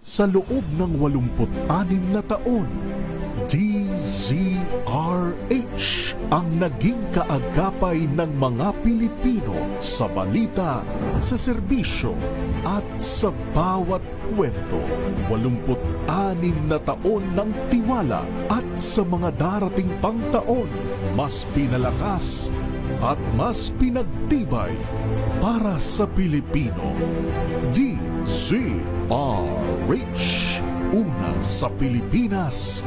Sa loob ng 86 na taon, DZRH ang naging kaagapay ng mga Pilipino sa balita, sa serbisyo at sa bawat kwento. 86 na taon ng tiwala at sa mga darating pang taon, mas pinalakas at mas pinagtibay para sa Pilipino. DZRH, una sa Pilipinas,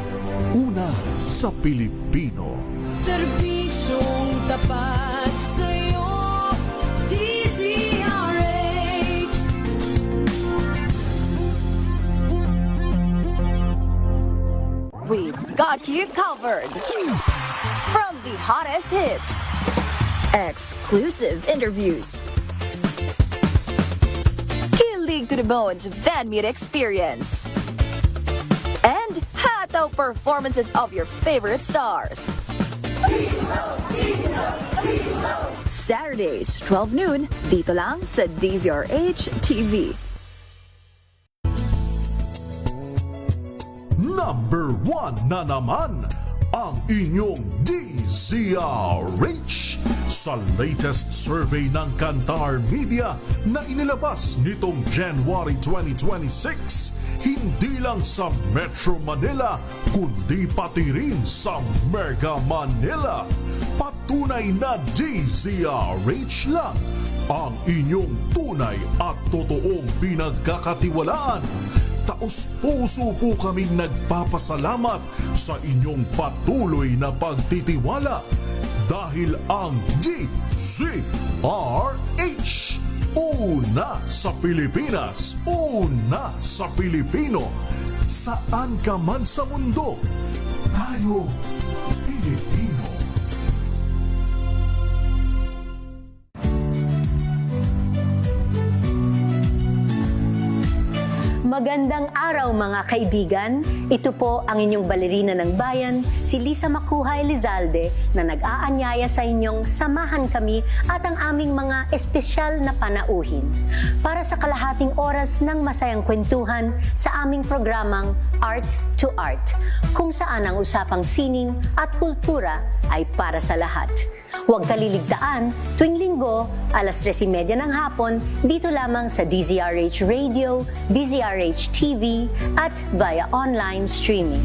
una sa Pilipino. Serbisyong tapat sa'yo, DZRH. We've got you covered. From the hottest hits, exclusive interviews, kilig to the bones fan meet experience, and hataw performances of your favorite stars. Saturdays, 12 noon, dito lang sa DZRH TV. Number 1 na naman ang inyong DZRH sa latest survey ng Kantar Media na inilabas nitong January 2026. Hindi lang sa Metro Manila, kundi pati rin sa Mega Manila. Patunay na DZRH lang ang inyong tunay at totoong pinagkakatiwalaan. Taos-puso po kaming nagpapasalamat sa inyong patuloy na pagtitiwala dahil ang DZRH, una sa Pilipinas, una sa Pilipino. Saan ka man sa mundo, tayo Pilipino. Magandang araw mga kaibigan. Ito po ang inyong balerina ng bayan, si Lisa Macuha Elizalde, na nag-aanyaya sa inyong samahan kami at ang aming mga espesyal na panauhin para sa kalahating oras ng masayang kwentuhan sa aming programang Art to Art, kung saan ang usapang sining at kultura ay para sa lahat. Huwag kaliligtaan, tuwing linggo, alas 3:30 ng hapon, dito lamang sa DZRH Radio, DZRH TV, at via online streaming.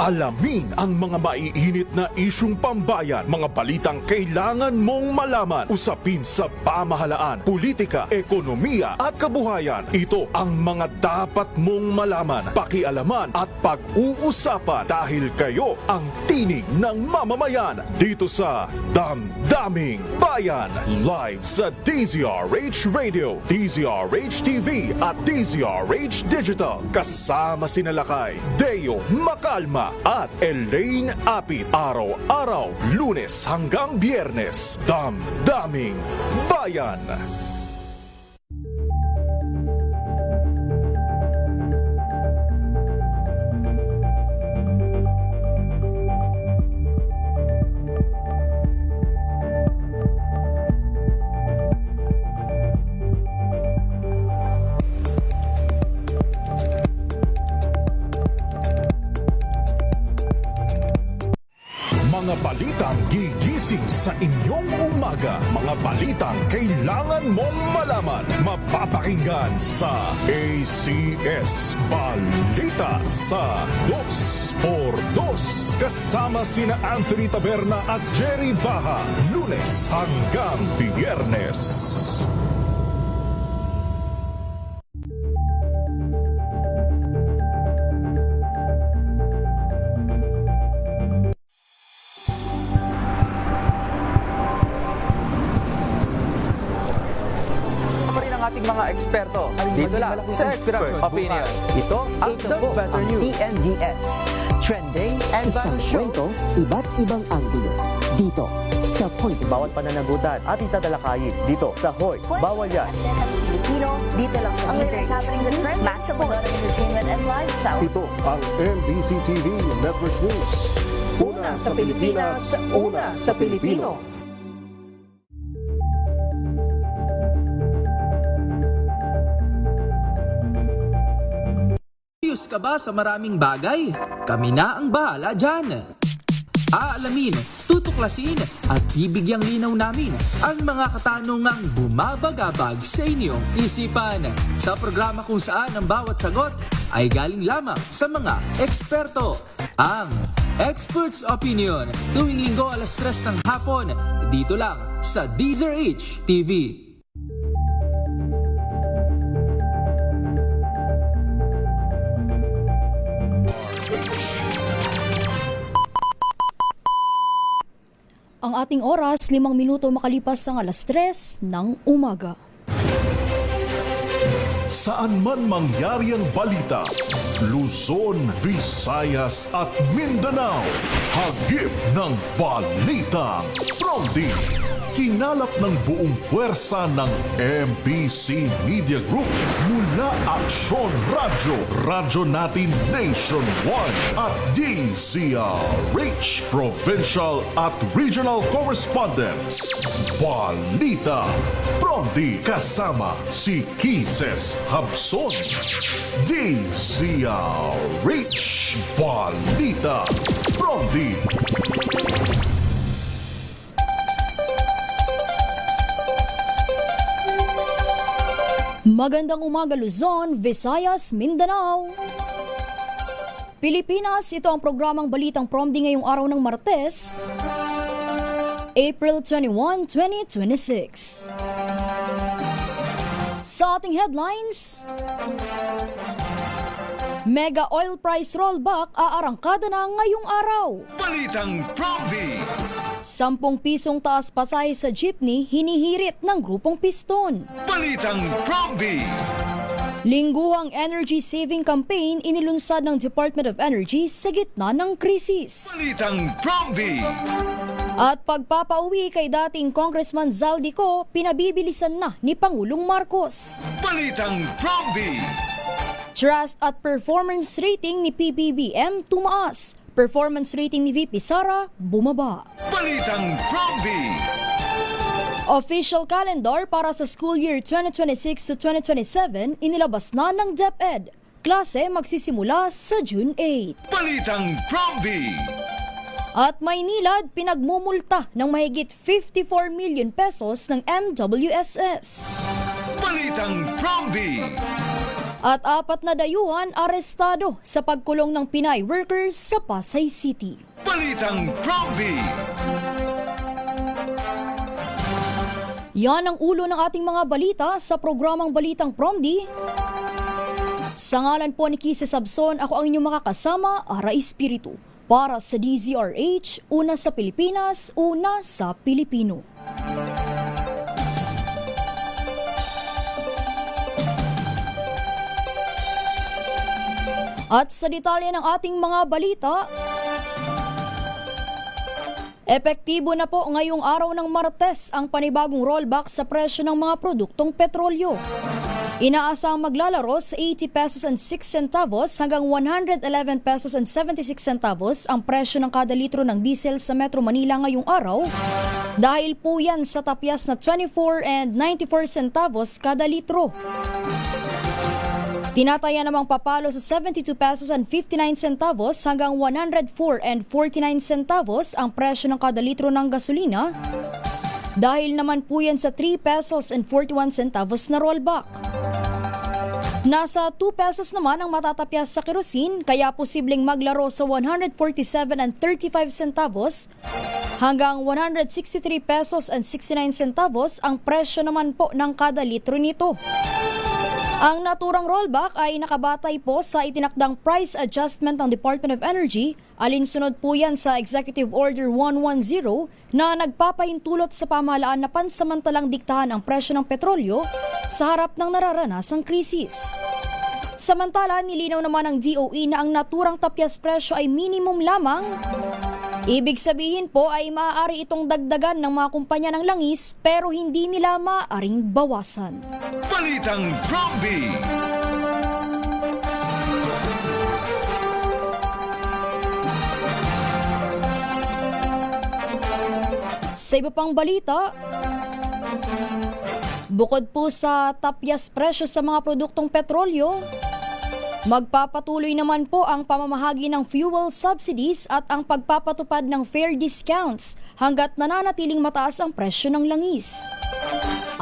Alamin ang mga maiinit na isyung pambayan, mga balitang kailangan mong malaman, usapin sa pamahalaan, politika, ekonomiya at kabuhayan. Ito ang mga dapat mong malaman, pakialaman at pag-uusapan dahil kayo ang tinig ng mamamayan dito sa Damdaming Bayan. Live sa DZRH Radio, DZRH TV at DZRH Digital. Kasama sinalakay Deo Macalma at Elaine Apit. Araw-araw, Lunes hanggang Biyernes. Damdaming Bayan. Mga balitang gigising sa inyong umaga. Mga balitang kailangan mong malaman. Mapapakinggan sa ACS Balita sa 2x2. Kasama sina Anthony Taberna at Jerry Baha. Lunes hanggang Biyernes. ating mga eksperto. Dito lang sa Expert Opinion. Ito ang Ito The po Better ang News. TNVS. Trending and Isang Battle Show. kwento, iba't ibang anggulo. Dito, sa Point of Bawat pananagutan ating tatalakayin dito sa Hoy. Bawal yan. Filipino, dito lang sa DZRH TV, Master Balota Entertainment and Lifestyle. Ito ang MBC TV Network News. Una sa Pilipinas, una sa Pilipino. Curious ka ba sa maraming bagay? Kami na ang bahala dyan. Aalamin, tutuklasin at bibigyang linaw namin ang mga katanungang bumabagabag sa inyong isipan. Sa programa kung saan ang bawat sagot ay galing lamang sa mga eksperto. Ang Expert's Opinion, tuwing linggo 3:00 ng hapon, dito lang sa DZRH TV. Ang ating oras, 5 minuto makalipas ang 3:00 ng umaga. Saan man mangyari ang balita, Luzon, Visayas at Mindanao, hagip ng balitang Promdi. Kinalap ng buong puwersa ng MBC Media Group mula Aksyon Radyo, Radyo Natin Nationwide at DZRH, Provincial at Regional Correspondents. Balita Promdi kasama si Kises Habson. DZRH Balita Promdi. Magandang umaga Luzon, Visayas, Mindanao. Pilipinas, ito ang programang Balitang Promdi ngayong araw ng Martes, April 21, 2026. Sa ating headlines, Mega oil price rollback aarangkada na ngayong araw. Balitang Promdi. 10 pisong taas pasay sa jeepney hinihirit ng grupong Piston. Balitang Promdi. Lingguhang energy saving campaign inilunsad ng Department of Energy sa gitna ng krisis. Balitang Promdi. At pagpapauwi kay dating Congressman Zaldico, pinabibilisan na ni Pangulong Marcos. Balitang Promdi. Trust at performance rating ni PBBM tumaas. Performance rating ni VP Sara bumaba. Balitang Promdi. Official calendar para sa school year 2026 to 2027 inilabas na ng DepEd. Klase magsisimula sa June 8. Balitang Promdi. At Maynilad pinagmumulta ng mahigit 54 million pesos ng MWSS. Balitang Promdi. At 4 na dayuhan arestado sa pagkulong ng Pinay workers sa Pasay City. Balitang Promdi. Yan ang ulo ng ating mga balita sa programang Balitang Promdi. Sa ngalan po ni Kisa Sabson, ako ang inyong makakasama, Ara Espiritu. Para sa DZRH, una sa Pilipinas, una sa Pilipino. At sa detalye ng ating mga balita, epektibo na po ngayong araw ng Martes ang panibagong rollback sa presyo ng mga produktong petrolyo. Inaasang maglalaro sa 80 pesos and 6 centavos hanggang 111 pesos and 76 centavos ang presyo ng kada litro ng diesel sa Metro Manila ngayong araw dahil po yan sa tapyas na 24 and 94 centavos kada litro. Tinataya namang papalo sa 72 pesos and 59 centavos hanggang 104 and 49 centavos ang presyo ng kada litro ng gasolina dahil naman po yan sa 3 pesos and 41 centavos na rollback. Nasa 2 pesos naman ang matatapyas sa kerosene kaya posibleng maglaro sa 147 and 35 centavos hanggang 163 pesos and 69 centavos ang presyo naman po ng kada litro nito. Ang naturang rollback ay nakabatay po sa itinakdang price adjustment ng Department of Energy, alinsunod po yan sa Executive Order 110 na nagpapahintulot sa pamahalaan na pansamantalang diktahan ang presyo ng petrolyo sa harap ng nararanasang krisis. Samantala, nilinaw naman ng DOE na ang naturang tapyas presyo ay minimum lamang. Ibig sabihin po ay maaari itong dagdagan ng mga kumpanya ng langis pero hindi nila maaaring bawasan. Balitang Promdi. Sa iba pang balita, bukod po sa tapyas presyo sa mga produktong petrolyo, Magpapatuloy naman po ang pamamahagi ng fuel subsidies at ang pagpapatupad ng fare discounts hanggat nananatiling mataas ang presyo ng langis.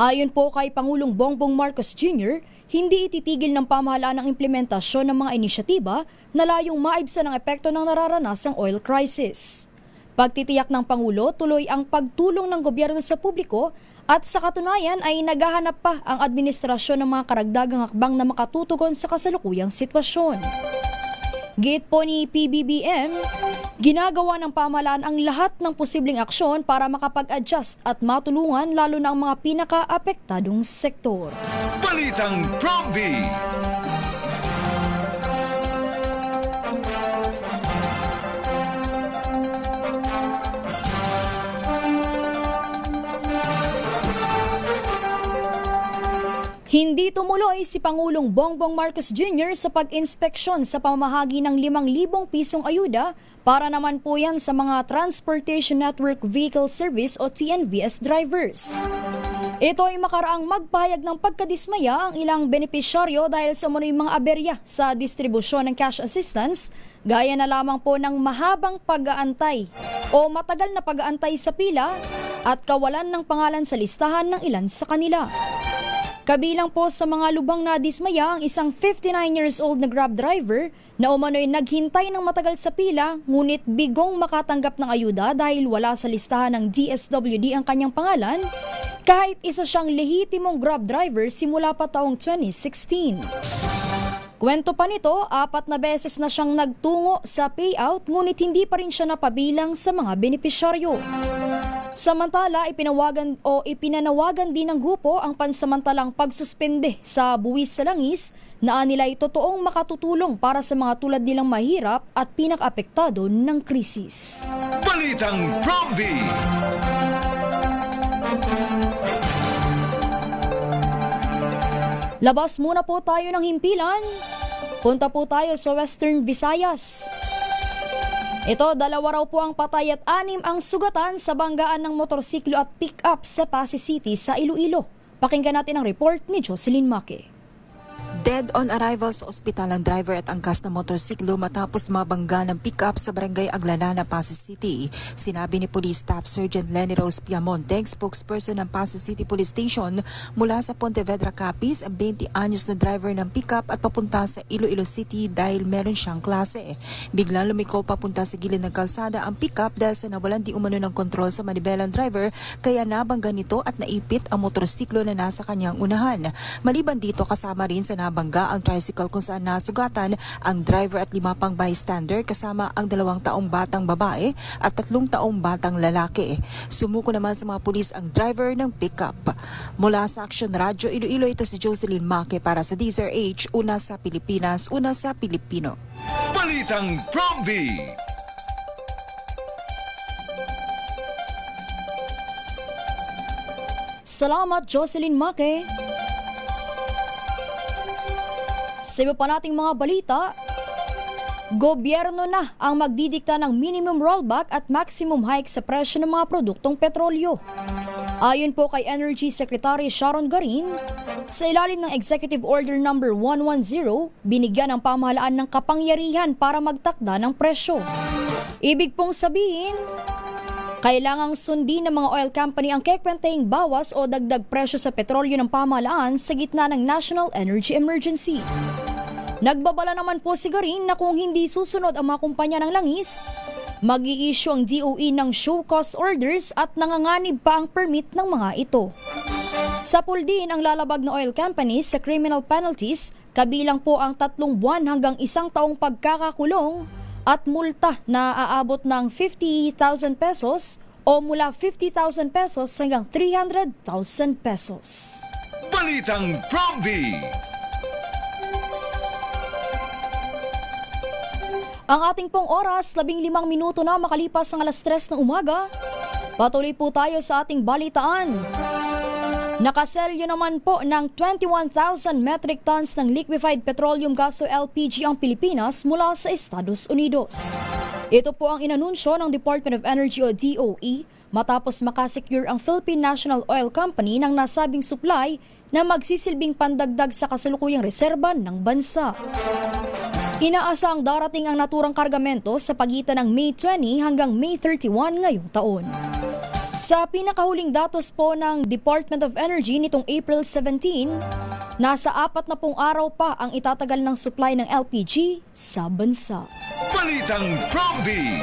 Ayon po kay Pangulong Bongbong Marcos Jr., hindi ititigil ng pamahalaan ang implementasyon ng mga inisyatiba na layong maibsan ang epekto ng nararanasang oil crisis. Pagtitiyak ng Pangulo, tuloy ang pagtulong ng gobyerno sa publiko at sa katunayan ay naghahanap pa ang administrasyon ng mga karagdagang hakbang na makatutugon sa kasalukuyang sitwasyon. Giit po ni PBBM, ginagawa ng pamahalaan ang lahat ng posibleng aksyon para makapag-adjust at matulungan lalo na ang mga pinaka-apektadong sektor. Balitang Prompty! Hindi tumuloy si Pangulong Bongbong Marcos Jr. sa pag-inspeksyon sa pamamahagi ng 5,000 pisong ayuda para naman po yan sa mga Transportation Network Vehicle Service o TNVS drivers. Ito ay makaraang magpahayag ng pagkadismaya ang ilang benepisyaryo dahil sa umano'y mga aberya sa distribusyon ng cash assistance, gaya na lamang po ng mahabang pag-aantay o matagal na pag-aantay sa pila at kawalan ng pangalan sa listahan ng ilan sa kanila. Kabilang po sa mga lubang na dismaya ang isang 59 years old na Grab driver na umano'y naghintay ng matagal sa pila ngunit bigong makatanggap ng ayuda dahil wala sa listahan ng DSWD ang kanyang pangalan kahit isa siyang lehitimong Grab driver simula pa taong 2016. Kwento pa nito, 4 na beses na siyang nagtungo sa payout ngunit hindi pa rin siya napabilang sa mga benepisyaryo. Samantala, ipinanawagan din ng grupo ang pansamantalang pagsuspende sa buwis sa langis na anila'y totoong makatutulong para sa mga tulad nilang mahirap at pinaka-apektado ng krisis. Balitang Prompty! Labas muna po tayo ng himpilan. Punta po tayo sa Western Visayas. Ito, 2 raw po ang patay at 6 ang sugatan sa banggaan ng motorsiklo at pick-up sa Pasay City sa Iloilo. Pakinggan natin ang report ni Jocelyn Maque. Dead on arrival sa ospital ang driver at angkas na motorsiklo matapos mabangga ng pick-up sa barangay Aglalana, Pasay City. Sinabi ni Police Staff Sergeant Lenny Rose Piamonte, spokesperson ng Pasay City Police Station, mula sa Pontevedra, Capiz, ang 20 anyos na driver ng pick-up at papunta sa Iloilo City dahil meron siyang klase. Biglang lumiko papunta sa gilid ng kalsada ang pick-up dahil sa nawalan di umano ng kontrol sa manibelang driver kaya nabangga nito at naipit ang motorsiklo na nasa kanyang unahan. Maliban dito, kasama rin sa nabangga ang tricycle kung saan nasugatan ang driver at 5 pang bystander kasama ang 2 taong batang babae at 3 taong batang lalaki. Sumuko naman sa mga pulis ang driver ng pickup. Mula sa Action Radio Iloilo, ito si Jocelyn Maque para sa DZRH, una sa Pilipinas, una sa Pilipino. Balitang Prompty! Salamat, Jocelyn Maque. Sa iba pa nating mga balita, gobyerno na ang magdidikta ng minimum rollback at maximum hike sa presyo ng mga produktong petrolyo. Ayon po kay Energy Secretary Sharon Garin, sa ilalim ng Executive Order No. 110, binigyan ng pamahalaan ng kapangyarihan para magtakda ng presyo. Ibig pong sabihin, kailangang sundin ng mga oil company ang kekwenteng bawas o dagdag presyo sa petrolyo ng pamahalaan sa gitna ng National Energy Emergency. Nagbabala naman po si Garin na kung hindi susunod ang mga kumpanya ng langis, mag-i-issue ang DOE ng show cause orders at nanganganib pa ang permit ng mga ito. Sapul din ang lalabag na oil companies sa criminal penalties, kabilang po ang 3 buwan hanggang 1 taong pagkakakulong at multa na aabot ng 50,000 pesos o mula 50,000 pesos hanggang 300,000 pesos. Balitang Prompty! Ang ating pong oras, 15 minuto na makalipas ang 3:00 ng umaga. Patuloy po tayo sa ating balitaan. Nakaselyo naman po ng 21,000 metric tons ng liquefied petroleum gas o LPG ang Pilipinas mula sa Estados Unidos. Ito po ang inanunsyo ng Department of Energy o DOE matapos makasecure ang Philippine National Oil Company ng nasabing supply na magsisilbing pandagdag sa kasalukuyang reserba ng bansa. Inaasang darating ang naturang kargamento sa pagitan ng May 20 hanggang May 31 ngayong taon. Sa pinakahuling datos po ng Department of Energy nitong April 17, nasa 40 araw pa ang itatagal ng supply ng LPG sa bansa. Balitang Promdi!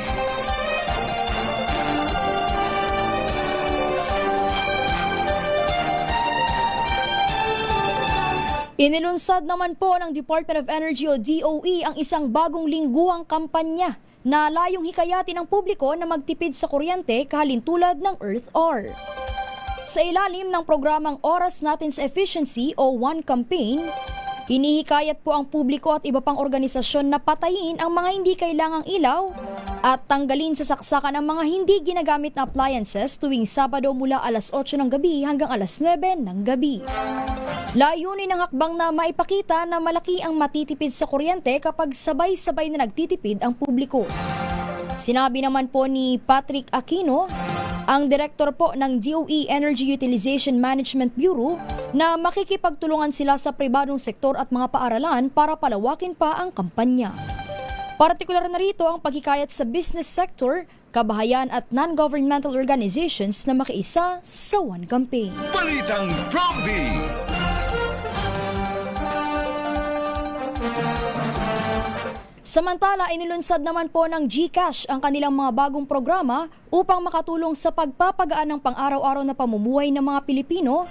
Inilunsad naman po ng Department of Energy o DOE ang isang bagong lingguhang kampanya na layong hikayatin ng publiko na magtipid sa kuryente kahalintulad ng Earth Hour. Sa ilalim ng programang Oras Natin sa Efficiency o One Campaign, hinihikayat po ang publiko at iba pang organisasyon na patayin ang mga hindi kailangang ilaw at tanggalin sa saksakan ang mga hindi ginagamit na appliances tuwing Sabado mula alas 8 ng gabi hanggang alas 9 ng gabi. Layunin ng hakbang na maipakita na malaki ang matitipid sa kuryente kapag sabay-sabay na nagtitipid ang publiko. Sinabi naman po ni Patrick Aquino, ang direktor po ng DOE Energy Utilization Management Bureau, na makikipagtulungan sila sa pribadong sektor at mga paaralan para palawakin pa ang kampanya. Partikular na rito ang paghikayat sa business sector, kabahayan at non-governmental organizations na makiisa sa One Campaign. Balitang Promdi! Samantala, inilunsad naman po ng GCash ang kanilang mga bagong programa upang makatulong sa pagpapagaan ng pang-araw-araw na pamumuhay ng mga Pilipino,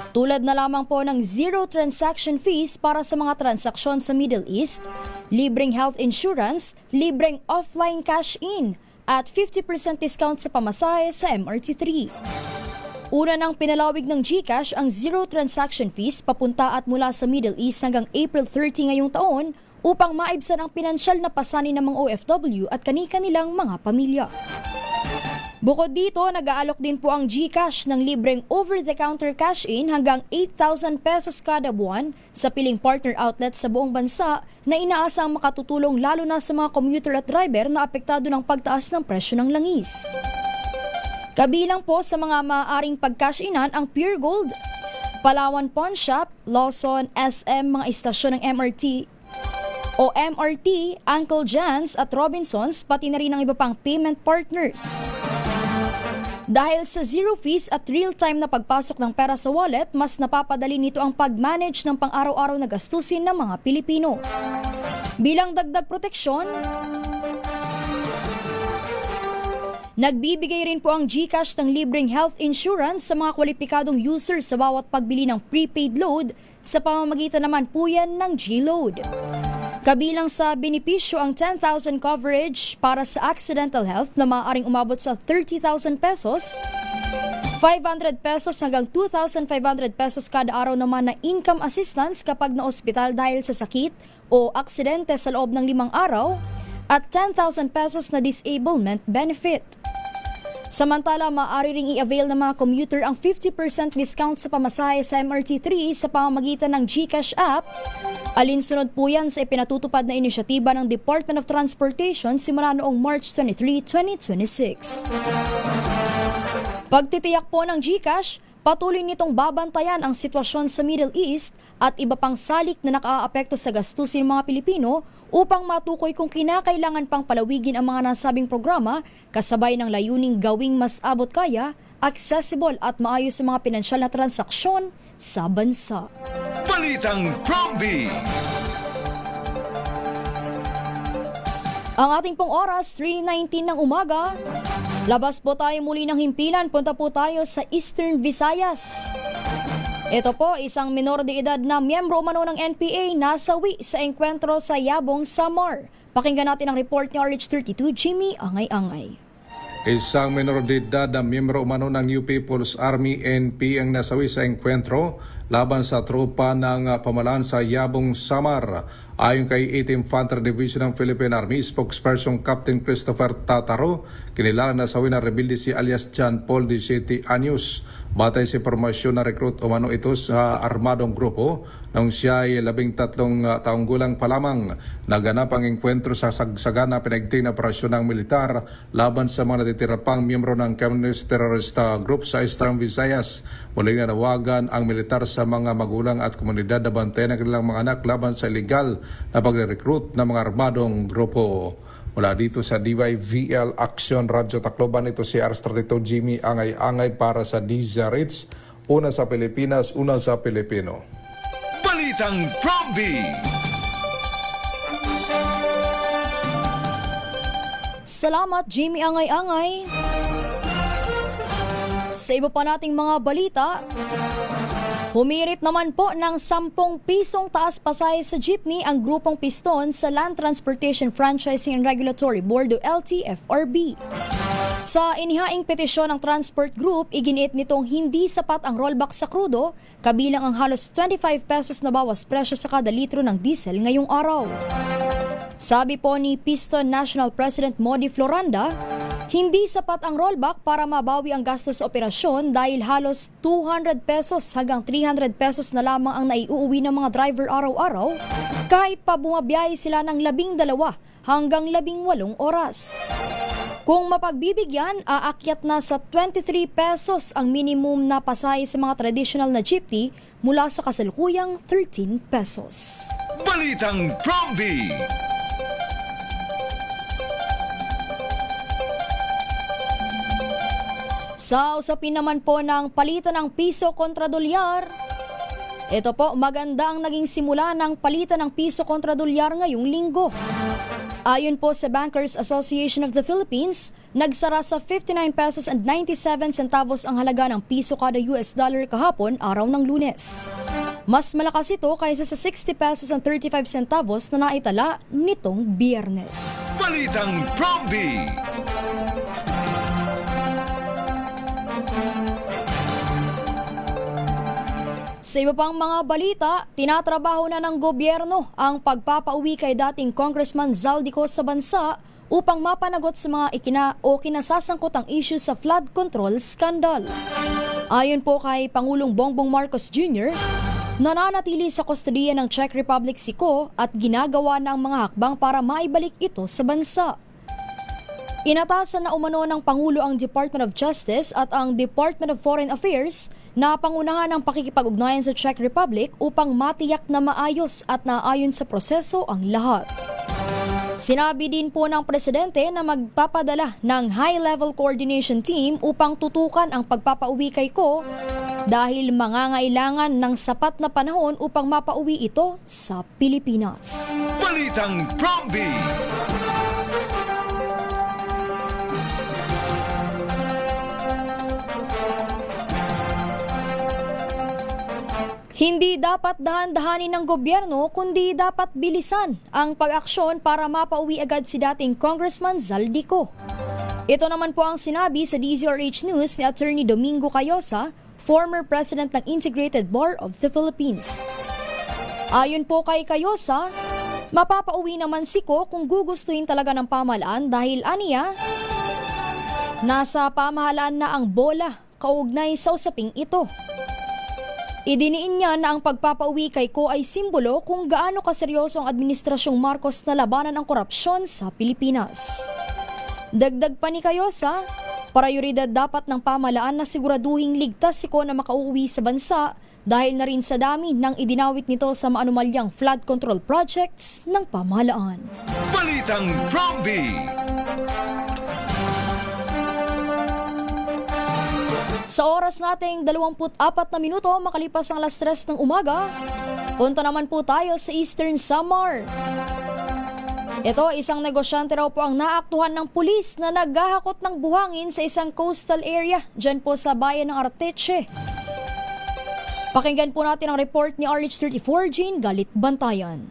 tulad na lamang po ng zero transaction fees para sa mga transaksyon sa Middle East, libreng health insurance, libreng offline cash-in, at 50% discount sa pamasahe sa MRT3. Una nang pinalawig ng GCash ang zero transaction fees papunta at mula sa Middle East hanggang April 30 ngayong taon, upang maibsan ang pinansyal na pasanin ng mga OFW at kani-kanilang mga pamilya. Bukod dito, nag-aalok din po ang GCash ng libreng over-the-counter cash-in hanggang 8,000 pesos kada buwan sa piling partner outlets sa buong bansa na inaasang makatutulong lalo na sa mga commuter at driver na apektado ng pagtaas ng presyo ng langis. Kabilang po sa mga maaaring pag-cash-inan ang Pure Gold, Palawan Pawn Shop, Lawson, SM, mga istasyon ng MRT, Uncle Jan's at Robinsons, pati na rin ang iba pang payment partners. Dahil sa zero fees at real-time na pagpasok ng pera sa wallet, mas napapadali nito ang pag-manage ng pang-araw-araw na gastusin ng mga Pilipino. Bilang dagdag proteksyon, nagbibigay rin po ang GCash ng libreng health insurance sa mga kwalipikadong user sa bawat pagbili ng prepaid load, sa pamamagitan naman po yan ng G-Load. Kabilang sa benepisyo ang 10,000 coverage para sa accidental health na maaaring umabot sa 30,000 pesos, 500 pesos hanggang 2,500 pesos kada araw naman na income assistance kapag na-ospital dahil sa sakit o aksidente sa loob ng 5 araw, at 10,000 pesos na disablement benefit. Samantala, maaari ring i-avail ng mga commuter ang 50% discount sa pamasahe sa MRT3 sa pamamagitan ng GCash app. Alinsunod po yan sa ipinatutupad na inisyatiba ng Department of Transportation simula noong March 23, 2026. Pagtitiyak po ng GCash, patuloy nitong babantayan ang sitwasyon sa Middle East at iba pang salik na nakaaapekto sa gastusin ng mga Pilipino upang matukoy kung kinakailangan pang palawigin ang mga nasabing programa kasabay ng layuning gawing mas abot kaya, accessible at maayos sa mga pinansyal na transaksyon sa bansa. Balitang Promdi! Ang ating pong oras, 3:19 ng umaga. Labas po tayo muli ng himpilan, punta po tayo sa Eastern Visayas. Ito po, isang minor de edad na miyembro umano ng NPA nasawi sa engkwentro sa Yabong, Samar. Pakinggan natin ang report ni RH32 Jimmy Angay-Angay. Isang minor de edad na miyembro umano ng New People's Army NP ang nasawi sa engkwentro laban sa tropa ng pamalaan sa Yabong, Samar. Ayon kay 8th Infantry Division ng Philippine Army spokesperson Captain Christopher Tataro, kinilala na sawi na rebelde si alias John Paul, 17 anyos. Batay sa impormasyon na recruit umano ito sa armadong grupo nung siya ay 13 taong gulang pa lamang. Naganap ang engkwentro sa sagsagan na pinagting na operasyon ng militar laban sa mga natitira pang miyembro ng Communist Terrorist Group sa Eastern Visayas. Muling nanawagan ang militar sa sa mga magulang at komunidad na bantayan ang kanilang mga anak laban sa illegal na pagre-recruit ng mga armadong grupo. Mula dito sa DYVL Action Radyo Tacloban, ito si Arstratito Jimmy Angay-Angay para sa DZRH. Una sa Pilipinas, una sa Pilipino. Balitang Prompty! Salamat, Jimmy Angay-Angay. Sa iba pa nating mga balita, humirit naman po ng 10 pisong taas pasahe sa jeepney ang grupong piston sa Land Transportation Franchising and Regulatory Board o LTFRB. Sa inihaing petisyon ng Transport Group, iginiit nitong hindi sapat ang rollback sa krudo, kabilang ang halos 25 pesos na bawas presyo sa kada litro ng diesel ngayong araw. Sabi po ni Piston National President Modi Floranda, hindi sapat ang rollback para mabawi ang gastos sa operasyon dahil halos 200 pesos hanggang 300 pesos na lamang ang naiuuwi ng mga driver araw-araw kahit pa bumabiyahe sila ng 12 hanggang 18 oras. Kung mapagbibigyan, aakyat na sa 23 pesos ang minimum na pasahe sa mga traditional na jeepney mula sa kasalukuyang 13 pesos. Balitang Prompty! Sa usapin naman po ng palitan ng piso kontra dolyar, ito po, maganda ang naging simula ng palitan ng piso kontra dolyar ngayong linggo. Ayon po sa Bankers Association of the Philippines, nagsara sa 59 pesos and 97 centavos ang halaga ng piso kada US dollar kahapon araw ng Lunes. Mas malakas ito kaysa sa 60 pesos and 35 centavos na naitala nitong Biyernes. Balitang Prompty! Sa iba pang mga balita, tinatrabaho na ng gobyerno ang pagpapauwi kay dating Congressman Zaldico sa bansa upang mapanagot sa mga kinasasangkotang issue sa flood control scandal. Ayon po kay Pangulong Bongbong Marcos Jr., nananatili sa kustodiya ng Czech Republic si Ko at ginagawa ng mga hakbang para maibalik ito sa bansa. Inatasan na umano ng Pangulo ang Department of Justice at ang Department of Foreign Affairs na pangunahan ng pakikipag-ugnayan sa Czech Republic upang matiyak na maayos at naayon sa proseso ang lahat. Sinabi din po ng Presidente na magpapadala ng high-level coordination team upang tutukan ang pagpapauwi kay Ko dahil mangangailangan ng sapat na panahon upang mapauwi ito sa Pilipinas. Balitang Prompty! Hindi dapat dahan-dahanin ng gobyerno kundi dapat bilisan ang pag-aksyon para mapauwi agad si dating Congressman Zaldico. Ito naman po ang sinabi sa DZRH News ni Attorney Domingo Cayosa, former President ng Integrated Bar of the Philippines. Ayon po kay Cayosa, mapapauwi naman si Ko kung gugustuhin talaga ng pamahalaan dahil aniya, nasa pamahalaan na ang bola kaugnay sa usaping ito. Idiniin niya na ang pagpapauwi kay Ko ay simbolo kung gaano kaseryoso ang Administrasyong Marcos na labanan ang korupsyon sa Pilipinas. Dagdag pa ni Cayosa, prioridad dapat ng pamahalaan na siguraduhing ligtas si Ko na makauwi sa bansa dahil na rin sa dami ng idinawit nito sa maanumalyang flood control projects ng pamahalaan. Balitang Prompty! Sa oras nating 24 na minuto makalipas ang 3:00 ng umaga, punta naman po tayo sa Eastern Samar. Ito, isang negosyante raw po ang naaktuhan ng pulis na naghahakot ng buhangin sa isang coastal area dyan po sa bayan ng Arteche. Pakinggan po natin ang report ni RH34 Jane Galit Bantayan.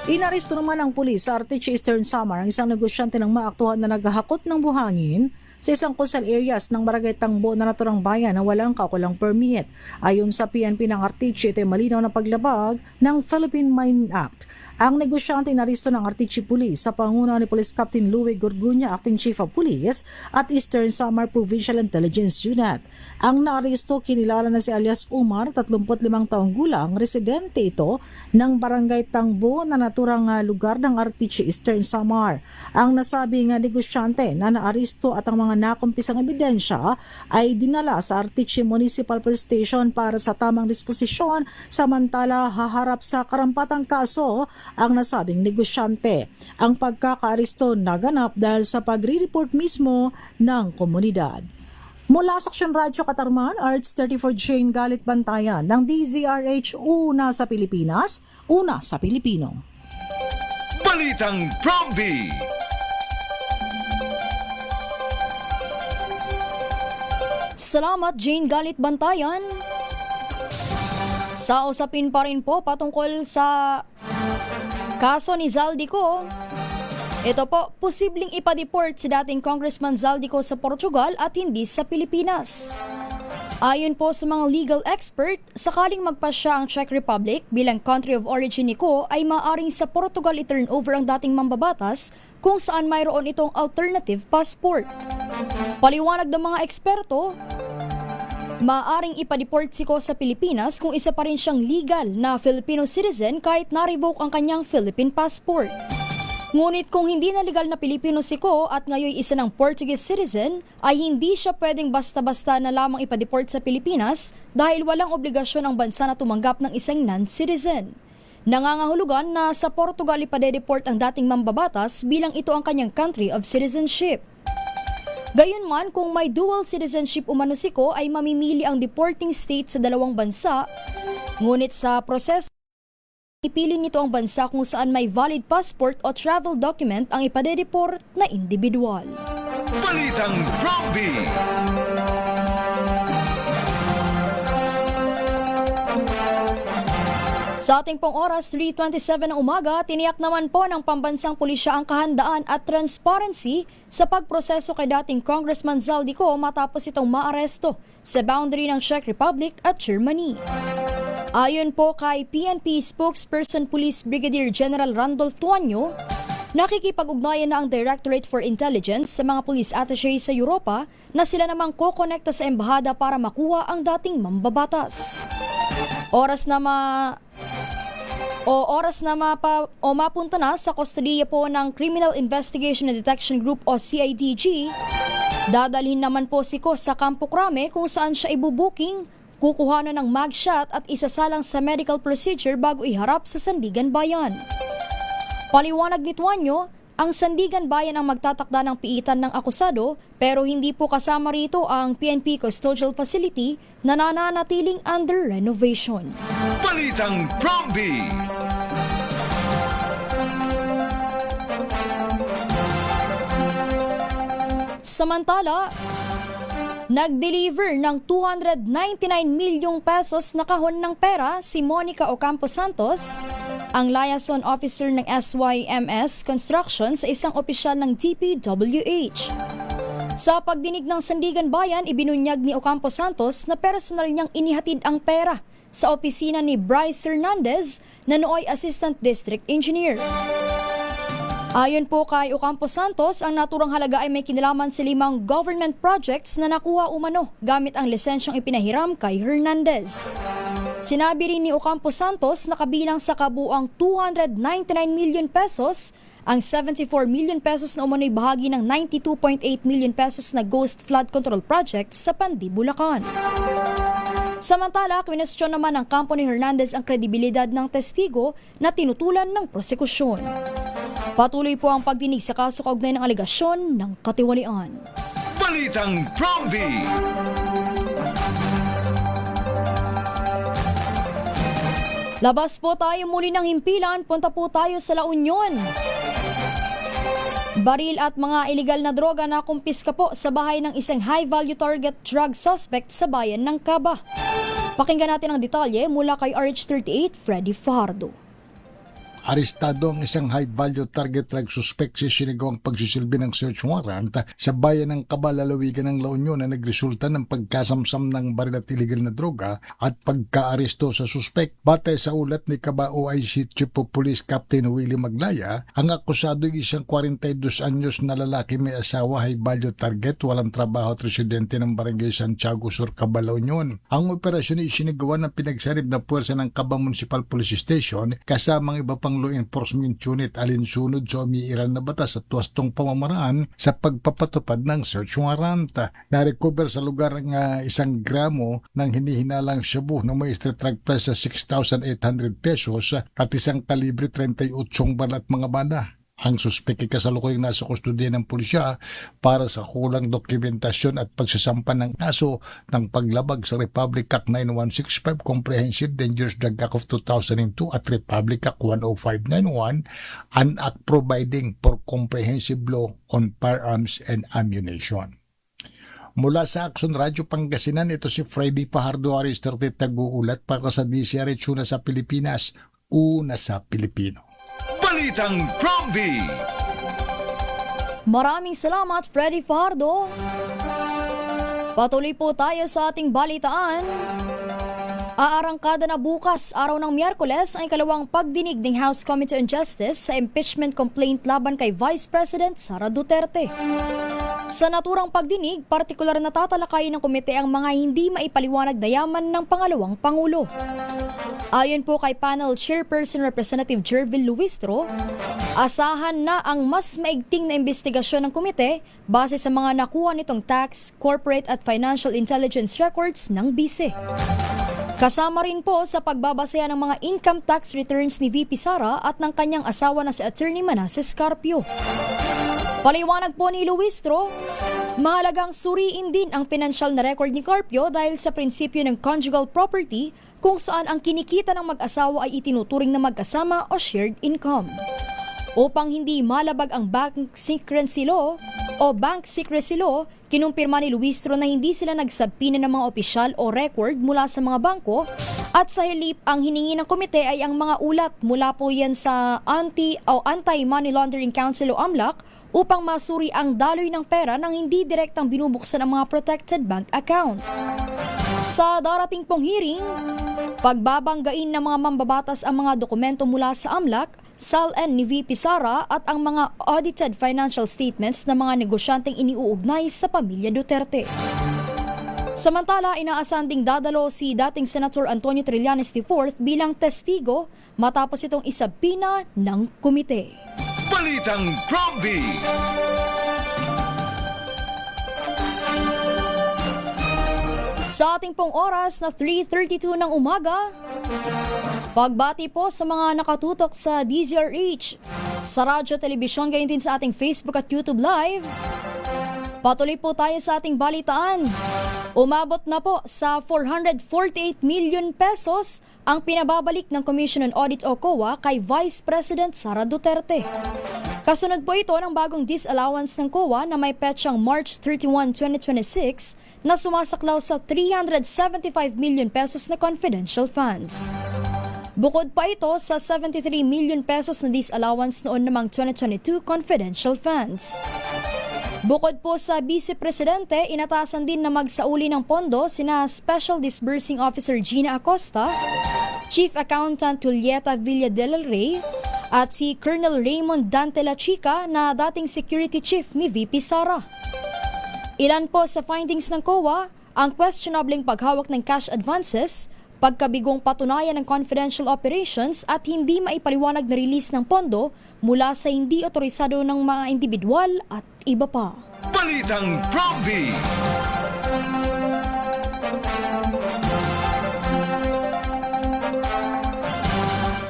Inaresto naman ng pulis sa Arteche Eastern Samar ang isang negosyante ng maaktuhan na naghahakot ng buhangin sa isang coastal areas ng Barangay Tangbo na naturang bayan na walang kaukulang permit. Ayon sa PNP ng Arteche, ito ay malinaw na paglabag ng Philippine Mine Act. Ang negosyante naristo ng Artichi Police sa panguna ni Police Captain Louie Gorgunya, Acting Chief of Police at Eastern Samar Provincial Intelligence Unit. Ang naaristo kinilala na si alias Umar, 35 taong gulang, residente ito ng Barangay Tangbo na naturang lugar ng Artichi, Eastern Samar. Ang nasabing negosyante na naaristo at ang mga nakumpisang ebidensya ay dinala sa Artichi Municipal Police Station para sa tamang disposisyon, samantala haharap sa karampatang kaso ang nasabing negosyante. Ang pagkakaaristo naganap dahil sa pagre-report mismo ng komunidad. Mula sa Aksyon Radyo Katarman, Arts 34 Jane Galit Bantayan ng DZRH, una sa Pilipinas, una sa Pilipino. Balitang Prompty! Salamat Jane Galit Bantayan. Sa usapin pa rin po patungkol sa kaso ni Zaldico. Ito po, posibleng ipa-deport si dating Congressman Zaldico sa Portugal at hindi sa Pilipinas. Ayon po sa mga legal expert, sakaling magpasya ang Czech Republic bilang country of origin ni Ko ay maaring sa Portugal i-turn over ang dating mambabatas kung saan mayroon itong alternative passport. Paliwanag ng mga eksperto, maaring ipa-deport si Ko sa Pilipinas kung isa pa rin siyang legal na Filipino citizen kahit na-revoke ang kanyang Philippine passport. Ngunit kung hindi na legal na Pilipino si Ko at ngayon isa ng Portuguese citizen, ay hindi siya pwedeng basta-basta na lamang ipa-deport sa Pilipinas dahil walang obligasyon ang bansa na tumanggap ng isang non-citizen. Nangangahulugan na sa Portugal ipade-deport ang dating mambabatas bilang ito ang kanyang country of citizenship. Gayunman, kung may dual citizenship umano si Ko ay mamimili ang deporting state sa dalawang bansa, ngunit sa proseso, ipili nito ang bansa kung saan may valid passport o travel document ang ipade-deport na individual. Balitang Prompty! Sa ating pong oras, 3:27 ng umaga, tiniyak naman po ng pambansang pulisya ang kahandaan at transparency sa pagproseso kay dating Congressman Zaldico matapos itong maaresto sa boundary ng Czech Republic at Germany. Ayon po kay PNP spokesperson Police Brigadier General Randolph Tuanyo, nakikipag-ugnayan na ang Directorate for Intelligence sa mga police attaché sa Europa na sila namang kokonekta sa embahada para makuha ang dating mambabatas. Mapunta na sa kustodiya po ng Criminal Investigation and Detection Group o CIDG. Dadalhin naman po si Ko sa Campo Crame kung saan siya ibubuking, kukuhanan ng mugshot at isasalang sa medical procedure bago iharap sa Sandigan Bayan. Paliwanag ni Tuanyo, ang Sandigan Bayan ang magtatakda ng piitan ng akusado pero hindi po kasama rito ang PNP Custodial Facility na nananatiling under renovation. Balitang Prompty! Samantala, nag-deliver ng 299 milyong pesos na kahon ng pera si Monica Ocampo Santos, ang liaison officer ng SYMS Construction sa isang opisyal ng DPWH. Sa pagdinig ng Sandigan Bayan, ibinunyag ni Ocampo Santos na personal niyang inihatid ang pera sa opisina ni Bryce Hernandez na nooy Assistant District Engineer. Ayon po kay Ocampo Santos, ang naturang halaga ay may kinalaman sa 5 government projects na nakuha umano gamit ang lisensyang ipinahiram kay Hernandez. Sinabi rin ni Ocampo Santos na kabilang sa kabuang 299 million pesos, ang 74 million pesos na umano'y bahagi ng 92.8 million pesos na Ghost Flood Control Project sa Pandi, Bulacan. Samantala, kwinestyon naman ng kampo ni Hernandez ang kredibilidad ng testigo na tinutulan ng prosekusyon. Patuloy po ang pagdinig sa kaso kaugnay ng alegasyon ng katiwalian. Balitang Prompty! Labas po tayo muli ng himpilan, punta po tayo sa La Union. Baril at mga illegal na droga na kumpiska po sa bahay ng isang high-value target drug suspect sa bayan ng Caba. Pakinggan natin ang detalye mula kay RH38 Freddy Fajardo. Arestado ang isang high-value target drug suspect sa sinigawang pagsisilbi ng search warrant sa bayan ng Cabalalawigan ng La Union na nagresulta ng pagkasamsam ng baril at illegal na droga at pagkaaresto sa suspect. Batay sa ulat ni Caba OIC Chief of Police Captain Willie Maglaya, ang akusado ay isang 42 anyos na lalaki may asawa, high-value target, walang trabaho at residente ng Barangay Santiago Sur, Caba, La Union. Ang operasyon ay isinagawa ng pinagsanib na puwersa ng Caba Municipal Police Station kasamang iba pang law enforcement unit alinsunod sa umiiral na batas at wastong pamamaraan sa pagpapatupad ng search warrant. Na-recover sa lugar ng 1 gramo ng hinihinalang shabu na may street drug price sa 6,800 pesos at isang kalibre 38 balat mga bala. Ang suspek ay kasalukuyang nasa kustodiya ng pulisya para sa kulang dokumentasyon at pagsasampa ng kaso ng paglabag sa Republic Act 9165, Comprehensive Dangerous Drug Act of 2002 at Republic Act 10591, an act providing for comprehensive law on firearms and ammunition. Mula sa Action Radio Pangasinan, ito si Freddy Pajardo Aris 30 tag-uulat para sa DCRH Una sa Pilipinas, Una sa Pilipino. Balitang Promdi! Maraming salamat, Freddy Fajardo. Patuloy po tayo sa ating balitaan. Aarangkada na bukas, araw ng Miyerkules, ang ikalawang pagdinig ng House Committee on Justice sa impeachment complaint laban kay Vice President Sara Duterte. Sa naturang pagdinig, partikular na tatalakayin ng komite ang mga hindi maipaliwanag na yaman ng pangalawang Pangulo. Ayon po kay Panel Chairperson Representative Jervil Luistro, asahan na ang mas maigting na investigasyon ng komite base sa mga nakuha nitong tax, corporate at financial intelligence records ng BICE. Kasama rin po sa pagbabasaya ng mga income tax returns ni VP Sara at ng kanyang asawa na si Attorney Manasseh Carpio. Paliwanag po ni Luistro, mahalagang suriin din ang pinansyal na record ni Carpio dahil sa prinsipyo ng conjugal property kung saan ang kinikita ng mag-asawa ay itinuturing na magkasama o shared income. Upang hindi malabag ang bank secrecy law, kinumpirma ni Luistro na hindi sila nagsabpina ng mga opisyal o record mula sa mga bangko at sa halip ang hiningi ng komite ay ang mga ulat mula po yan sa Anti-Money Laundering Council o AMLAC upang masuri ang daloy ng pera nang hindi direktang binubuksan ang mga protected bank account. Sa darating pong hearing, pagbabanggain ng mga mambabatas ang mga dokumento mula sa AMLAC, SALN ni VP Sara at ang mga audited financial statements ng mga negosyanteng iniuugnay sa pamilya Duterte. Samantala, inaasahan ding dadalo si dating Senator Antonio Trillanes IV bilang testigo matapos itong isabina ng komite. Balitang Promdi! Sa ating pong oras na 3:32 ng umaga, pagbati po sa mga nakatutok sa DZRH, sa radyo, telebisyon, gayon din sa ating Facebook at YouTube Live. Patuloy po tayo sa ating balitaan. Umabot na po sa 448 million pesos ang pinababalik ng Commission on Audit o COA kay Vice President Sara Duterte. Kasunod po ito ng bagong disallowance ng COA na may petsang March 31, 2026 na sumasaklaw sa 375 million pesos na confidential funds. Bukod pa ito sa 73 million pesos na disallowance noon namang 2022 confidential funds. Bukod po sa Vice Presidente, inatasan din na magsauli ng pondo sina Special Disbursing Officer Gina Acosta, Chief Accountant Julieta Villa del Rey, at si Colonel Raymond Dante La Chica na dating Security Chief ni VP Sara. Ilan po sa findings ng COA, ang questionableng paghawak ng cash advances, pagkabigong patunayan ng confidential operations at hindi maipaliwanag na release ng pondo mula sa hindi otorisado ng mga individual at iba pa. Balitang Promdi!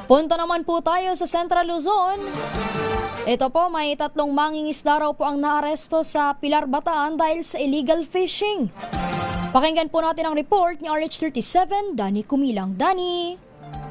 Punta naman po tayo sa Central Luzon. Ito po, may 3 mangingisda raw po ang naaresto sa Pilar, Bataan dahil sa illegal fishing. Pakinggan po natin ang report ni RH37, Danny Kumilang. Danny!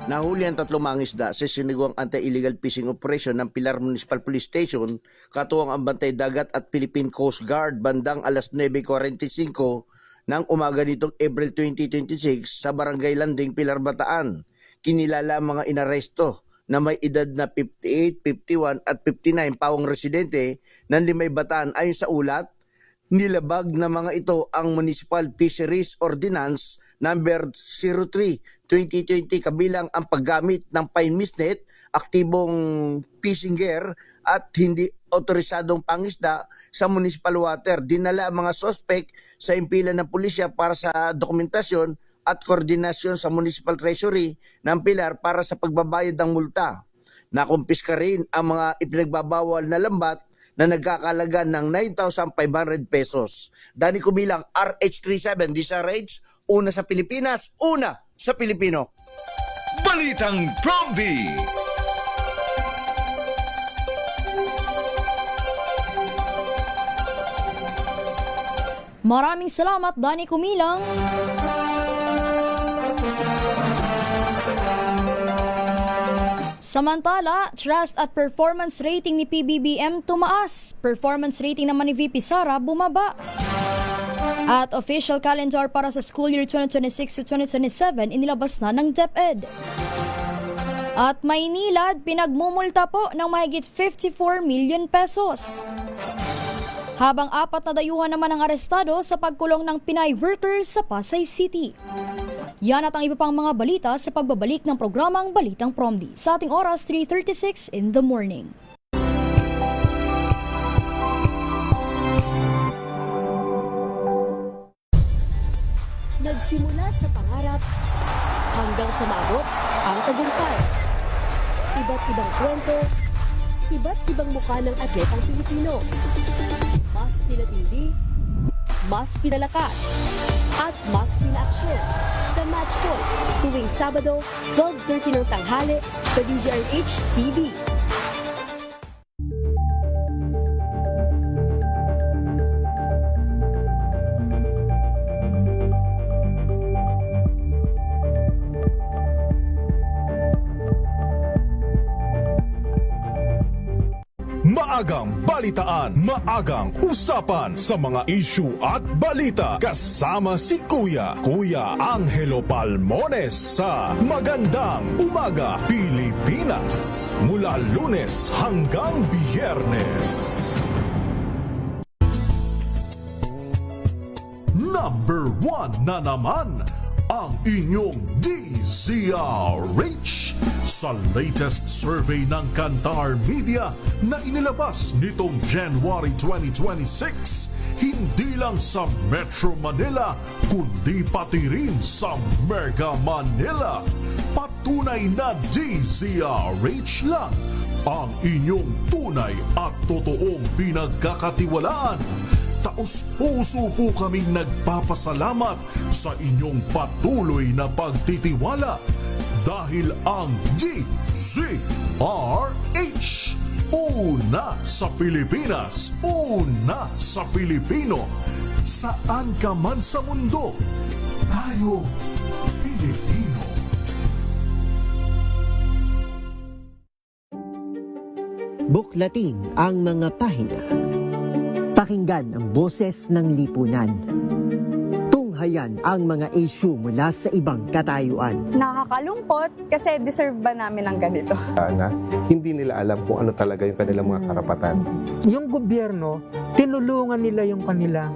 Nahuli ang 3 mangisda sa sinigawang anti-illegal fishing operation ng Pilar Municipal Police Station, katuwang ang Bantay Dagat at Philippine Coast Guard bandang alas 9:45 ng umaga nitong April 2026 sa Barangay Landing, Pilar, Bataan. Kinilala ang mga inaresto na may edad na 58, 51 at 59 pawang residente ng Limay Bataan ayon sa ulat. Nilabag na mga ito ang Municipal Fisheries Ordinance number 03/2020 kabilang ang paggamit ng fine mist net, aktibong fishing gear at hindi otorisadong pangisda sa municipal water. Dinala ang mga suspect sa impilan ng pulisya para sa dokumentasyon at koordinasyon sa Municipal Treasury ng Pilar para sa pagbabayad ng multa. Nakumpiska rin ang mga ipinagbabawal na lambat na nagkakalaga ng 9,500 pesos. Dani Kubilang, RH37, DZRH, una sa Pilipinas, una sa Pilipino. Balitang Promdi! Maraming salamat, Dani Kumilang. Samantala, trust at performance rating ni PBBM tumaas. Performance rating naman ni VP Sara bumaba. At official calendar para sa school year 2026 to 2027 inilabas na ng DepEd. At Maynilad, pinagmumulta po ng mahigit 54 million pesos. Habang 4 na dayuhan naman ang arestado sa pagkulong ng Pinay workers sa Pasay City. Yan at ang iba pang mga balita sa pagbabalik ng programang Balitang Promdi sa ating oras 3:36 in the morning. Nagsimula sa pangarap hanggang sa maabot ang tagumpay. Iba't ibang kwento, iba't ibang mukha ng atletang Pilipino. Mas pinatindi, mas pinalakas, at mas pinaaksyon sa Match Point tuwing Sabado, 12:30 ng tanghali sa DZRH TV. Maagang balitaan, maagang usapan sa mga issue at balita kasama si Kuya Angelo Palmones sa Magandang Umaga Pilipinas mula Lunes hanggang Biyernes. Number 1 na naman ang inyong DZRH sa latest survey ng Kantar Media na inilabas nitong January 2026, hindi lang sa Metro Manila kundi pati rin sa Mega Manila. Patunay na DZRH lang ang inyong tunay at totoong pinagkakatiwalaan. Taos-puso po kaming nagpapasalamat sa inyong patuloy na pagtitiwala dahil ang DZRH, una sa Pilipinas, una sa Pilipino, saan ka man sa mundo, tayo Pilipino. Buklatin ang mga pahina. Pakinggan ang boses ng lipunan. Tunghayan ang mga issue mula sa ibang katayuan. Nakakalungkot kasi deserve ba namin ng ganito? Na hindi nila alam kung ano talaga yung kanilang mga karapatan. Yung gobyerno, tinulungan nila yung kanilang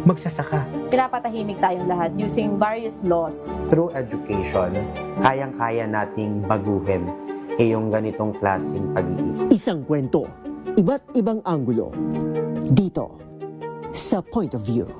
magsasaka. Pinapatahimik tayong lahat using various laws. Through education, kayang-kaya nating baguhin yung ganitong klaseng pag-iisip. Isang kwento, iba't ibang anggulo. Dito, sa Point of View.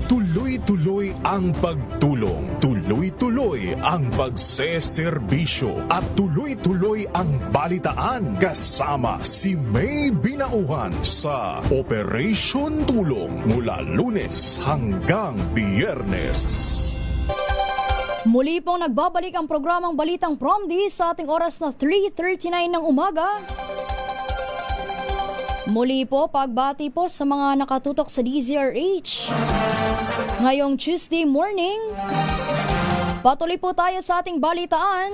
Tuloy-tuloy ang pagtulong, tuloy-tuloy ang pagseserbisyo at tuloy-tuloy ang balitaan kasama si May Binauhan sa Operation Tulong mula Lunes hanggang Biyernes. Muli pong nagbabalik ang programang Balitang Promdi sa ating oras na 3:39 ng umaga. Muli po, pagbati po sa mga nakatutok sa DZRH. Ngayong Tuesday morning, patuloy po tayo sa ating balitaan.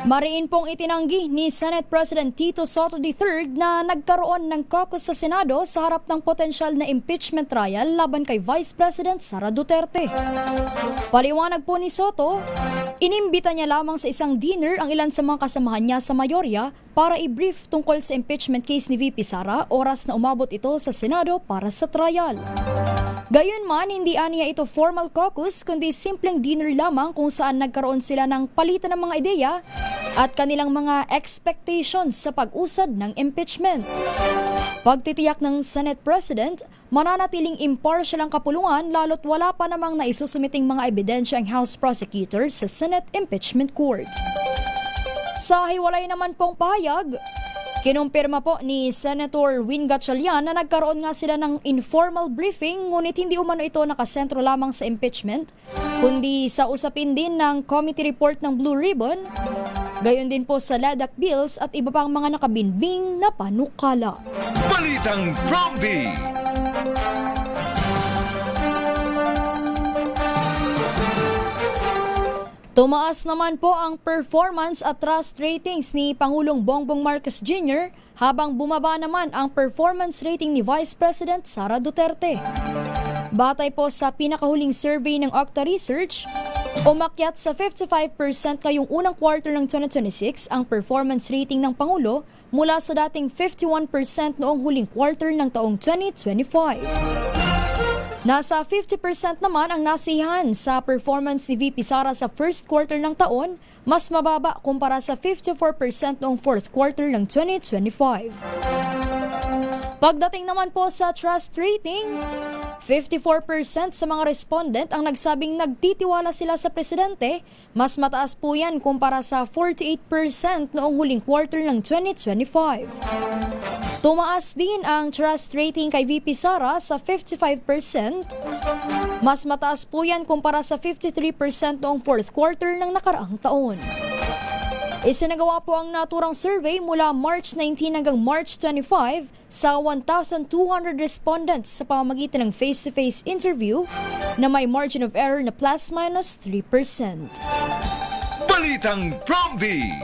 Mariin pong itinanggi ni Senate President Tito Soto III na nagkaroon ng caucus sa Senado sa harap ng potensyal na impeachment trial laban kay Vice President Sara Duterte. Paliwanag po ni Soto, inimbita niya lamang sa isang dinner ang ilan sa mga kasamahan niya sa mayorya para i-brief tungkol sa impeachment case ni VP Sara oras na umabot ito sa Senado para sa trial. Gayunman, hindi aniya ito formal caucus kundi simpleng dinner lamang kung saan nagkaroon sila ng palitan ng mga ideya at kanilang mga expectations sa pag-usad ng impeachment. Pagtitiyak ng Senate President, mananatiling impartial ang kapulungan lalo't wala pa namang naisusumiting mga ebidensya ang House Prosecutor sa Senate Impeachment Court. Sa hiwalay naman pong pahayag, kinumpirma po ni Senator Win Gatchalian na nagkaroon nga sila ng informal briefing ngunit hindi umano ito nakasentro lamang sa impeachment kundi sa usapin din ng committee report ng Blue Ribbon, gayon din po sa LEDAC bills at iba pang mga nakabinbing na panukala. Balitang Promdi! Tumaas naman po ang performance at trust ratings ni Pangulong Bongbong Marcos Jr. habang bumaba naman ang performance rating ni Vice President Sara Duterte. Batay po sa pinakahuling survey ng Octa Research, umakyat sa 55% ngayong unang quarter ng 2026 ang performance rating ng Pangulo mula sa dating 51% noong huling quarter ng taong 2025. Nasa 50% naman ang nasihan sa performance ni VP Sara sa first quarter ng taon, mas mababa kumpara sa 54% noong fourth quarter ng 2025. Pagdating naman po sa trust rating, 54% sa mga respondent ang nagsabing nagtitiwala sila sa presidente, mas mataas po yan kumpara sa 48% noong huling quarter ng 2025. Tumaas din ang trust rating kay VP Sara sa 55%, mas mataas po yan kumpara sa 53% noong fourth quarter ng nakaraang taon. Isinagawa po ang naturang survey mula March 19 hanggang March 25 sa 1,200 respondents sa pamamagitan ng face-to-face interview na may margin of error na plus-minus 3%. Balitang Promdi!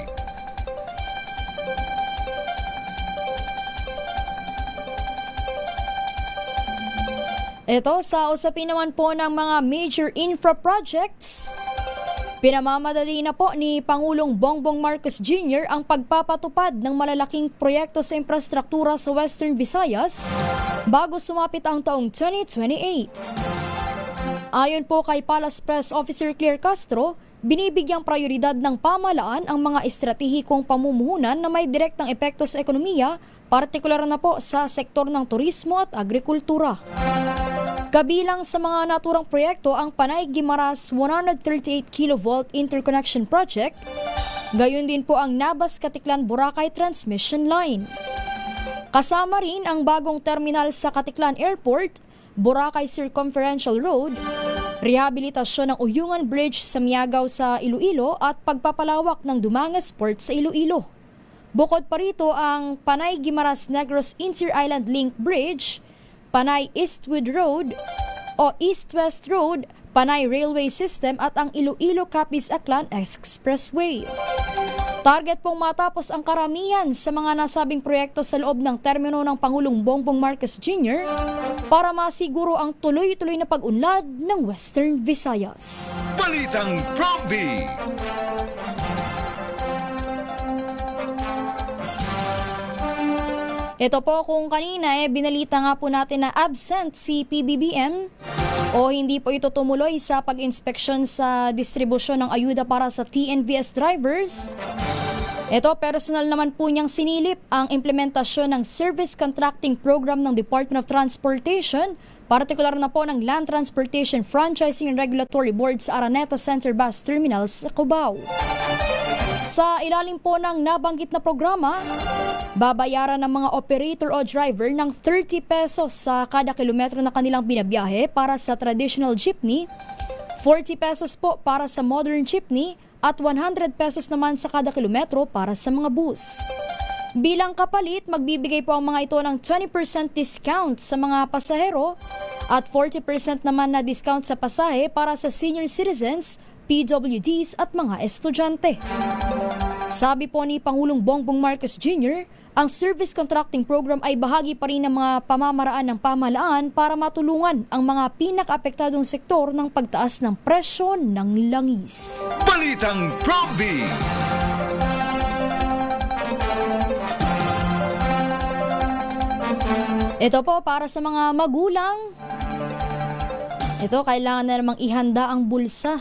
Ito sa usapin naman po ng mga major infra projects. Pinamamadali na po ni Pangulong Bongbong Marcos Jr. ang pagpapatupad ng malalaking proyekto sa infrastruktura sa Western Visayas bago sumapit ang taong 2028. Ayon po kay Palace Press Officer Claire Castro, binibigyang prioridad ng pamahalaan ang mga estratehikong pamumuhunan na may direktang epekto sa ekonomiya, partikular na po sa sektor ng turismo at agrikultura. Kabilang sa mga naturang proyekto ang Panay-Guimaras 138 kV Interconnection Project, gayon din po ang Nabas-Katiklan-Boracay Transmission Line. Kasama rin ang bagong terminal sa Katiklan Airport, Boracay Circumferential Road, rehabilitasyon ng Uyungan Bridge sa Miagaw sa Iloilo at pagpapalawak ng Dumangas Port sa Iloilo. Bukod pa rito ang Panay-Guimaras-Negros Inter-Island Link Bridge, Panay Eastwood Road o East-West Road, Panay Railway System at ang Iloilo-Capiz-Aklan Expressway. Target pong matapos ang karamihan sa mga nasabing proyekto sa loob ng termino ng Pangulong Bongbong Marcos Jr. para masiguro ang tuloy-tuloy na pag-unlad ng Western Visayas. Balitang Promdi! Ito po kung kanina binalita nga po natin na absent si PBBM o hindi po ito tumuloy sa pag-inspeksyon sa distribusyon ng ayuda para sa TNVS drivers. Ito, personal naman po niyang sinilip ang implementasyon ng service contracting program ng Department of Transportation, partikular na po ng Land Transportation Franchising and Regulatory Board sa Araneta Center Bus Terminal sa Cubao. Sa ilalim po ng nabanggit na programa, babayaran ng mga operator o driver ng 30 pesos sa kada kilometro na kanilang binabiyahe para sa traditional jeepney, 40 pesos po para sa modern jeepney at 100 pesos naman sa kada kilometro para sa mga bus. Bilang kapalit, magbibigay po ang mga ito ng 20% discount sa mga pasahero at 40% naman na discount sa pasahe para sa senior citizens, PWDs at mga estudyante. Sabi po ni Pangulong Bongbong Marcos Jr., ang service contracting program ay bahagi pa rin ng mga pamamaraan ng pamahalaan para matulungan ang mga pinakaapektadong sektor ng pagtaas ng presyo ng langis. Balitang Prompty! Ito po para sa mga magulang. Ito, kailangan na namang ihanda ang bulsa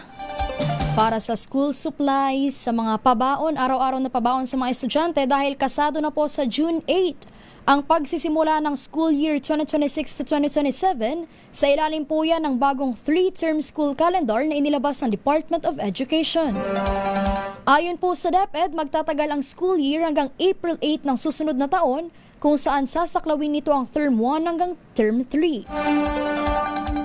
para sa school supplies, sa mga pabaon, araw-araw na pabaon sa mga estudyante dahil kasado na po sa June 8 ang pagsisimula ng school year 2026 to 2027. Sa ilalim po yan ng bagong 3-term school calendar na inilabas ng Department of Education. Ayon po sa DepEd, magtatagal ang school year hanggang April 8 ng susunod na taon kung saan sasaklawin nito ang Term 1 hanggang Term 3.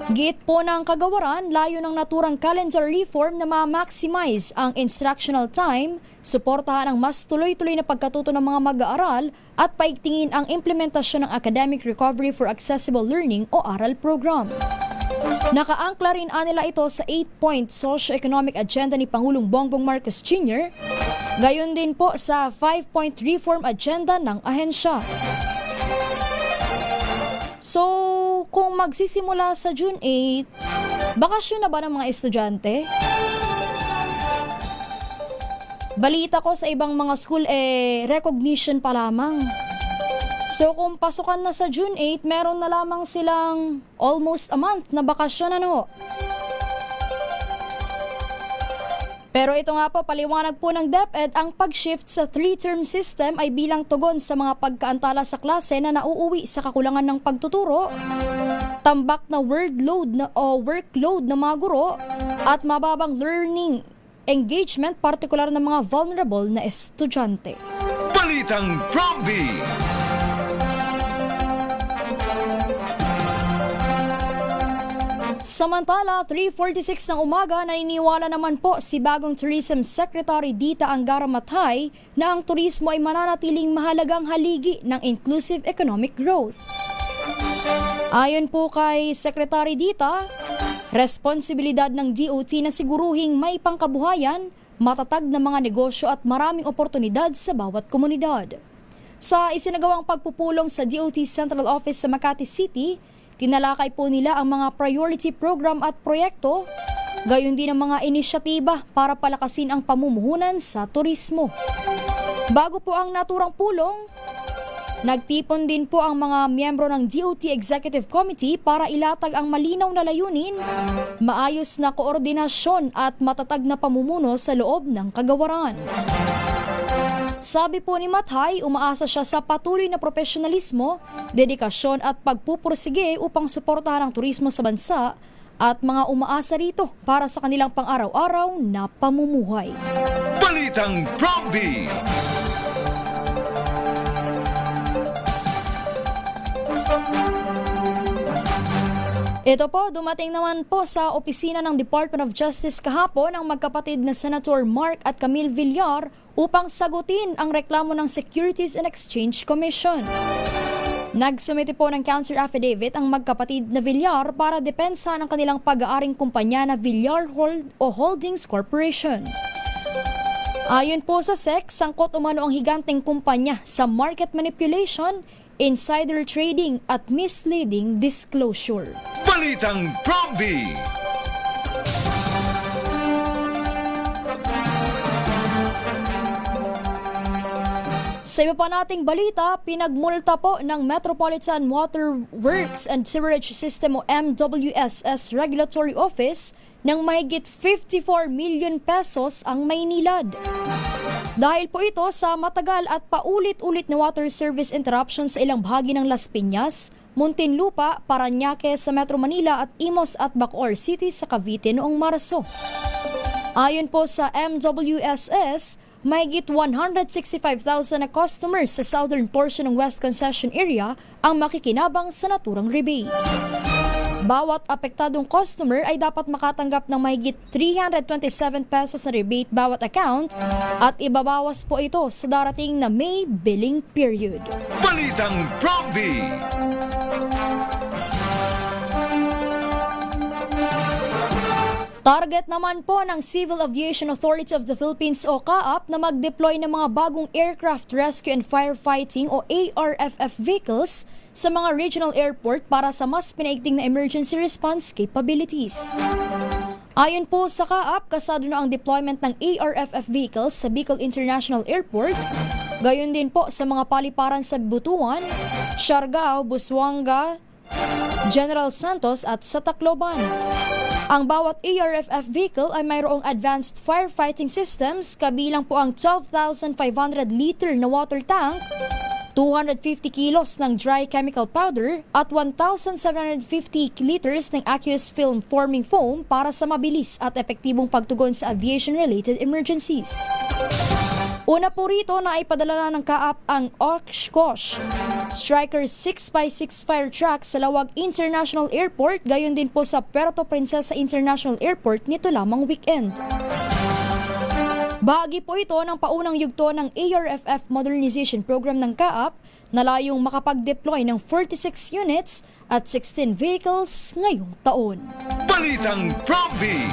Git po ng kagawaran, layo ng naturang calendar reform na ma-maximize ang instructional time, suportahan ang mas tuloy-tuloy na pagkatuto ng mga mag-aaral at paigtingin ang implementasyon ng Academic Recovery for Accessible Learning o ARAL program. Nakaangkla rin nila ito sa 8-point socio-economic agenda ni Pangulong Bongbong Marcos Jr., gayon din po sa 5-point reform agenda ng ahensya. So, kung magsisimula sa June 8, bakasyon na ba ng mga estudyante? Balita ko sa ibang mga school, recognition pa lamang. So, kung pasukan na sa June 8, meron na lamang silang almost a month na bakasyon, ano? Pero ito nga po, paliwanag po ng DepEd, ang pag-shift sa 3-term system ay bilang tugon sa mga pagkaantala sa klase na nauuwi sa kakulangan ng pagtuturo, tambak na workload ng mga guro, at mababang learning engagement, partikular ng mga vulnerable na estudyante. Balitang Prompty! Samantala, 3:46 ng umaga, naniniwala naman po si bagong Tourism Secretary Dita Angara Matay na ang turismo ay mananatiling mahalagang haligi ng inclusive economic growth. Ayon po kay Secretary Dita, responsibilidad ng DOT na siguruhing may pangkabuhayan, matatag na mga negosyo at maraming oportunidad sa bawat komunidad. Sa isinagawang pagpupulong sa DOT Central Office sa Makati City, tinalakay po nila ang mga priority program at proyekto, gayon din ang mga inisyatiba para palakasin ang pamumuhunan sa turismo. Bago po ang naturang pulong, nagtipon din po ang mga miyembro ng DOT Executive Committee para ilatag ang malinaw na layunin, maayos na koordinasyon at matatag na pamumuno sa loob ng kagawaran. Sabi po ni Matay, umaasa siya sa patuloy na profesionalismo, dedikasyon at pagpupursige upang suportahan ang turismo sa bansa at mga umaasa rito para sa kanilang pang-araw-araw na pamumuhay. Balitang Prompty! Ito po, dumating naman po sa opisina ng Department of Justice kahapon ang magkapatid na Senator Mark at Camille Villar upang sagutin ang reklamo ng Securities and Exchange Commission. Nagsumite po ng counter affidavit ang magkapatid na Villar para depensa ng kanilang pag-aaring kumpanya na Villar Holdings Corporation. Ayon po sa SEC, sangkot umano ang higanteng kumpanya sa market manipulation, insider trading at misleading disclosure. Balitang Prompty! Sa iba pa nating balita, pinagmulta po ng Metropolitan Water Works and Sewerage System o MWSS Regulatory Office ng mahigit 54 million pesos ang Maynilad. Dahil po ito sa matagal at paulit-ulit na water service interruptions sa ilang bahagi ng Las Piñas, Muntinlupa, Parañaque sa Metro Manila at Imos at Bacoor City sa Cavite noong Marso. Ayon po sa MWSS, mahigit 165,000 na customers sa southern portion ng West Concession Area ang makikinabang sa naturang rebate. Bawat apektadong customer ay dapat makatanggap ng mahigit 327 pesos na rebate bawat account at ibabawas po ito sa darating na May billing period. Balitang Prompty! Target naman po ng Civil Aviation Authority of the Philippines o CAAP na mag-deploy ng mga bagong Aircraft Rescue and Firefighting o ARFF vehicles sa mga regional airport para sa mas pinaigting na emergency response capabilities. Ayon po sa CAAP, kasado na ang deployment ng ARFF vehicles sa Bicol International Airport, gayon din po sa mga paliparan sa Butuan, Siargao, Busuanga, General Santos at sa Tacloban. Ang bawat ARFF vehicle ay mayroong advanced firefighting systems, kabilang po ang 12,500 liter na water tank, 250 kilos ng dry chemical powder at 1,750 liters ng aqueous film forming foam para sa mabilis at epektibong pagtugon sa aviation-related emergencies. Una po rito na ipadala na ng CAAP ang Oshkosh Striker 6x6 fire truck sa Lawag International Airport, gayon din po sa Puerto Princesa International Airport nito lamang weekend. Bahagi po ito ng paunang yugto ng ARFF Modernization Program ng CAAP na layong makapag-deploy ng 46 units at 16 vehicles ngayong taon. Balitang Prompty!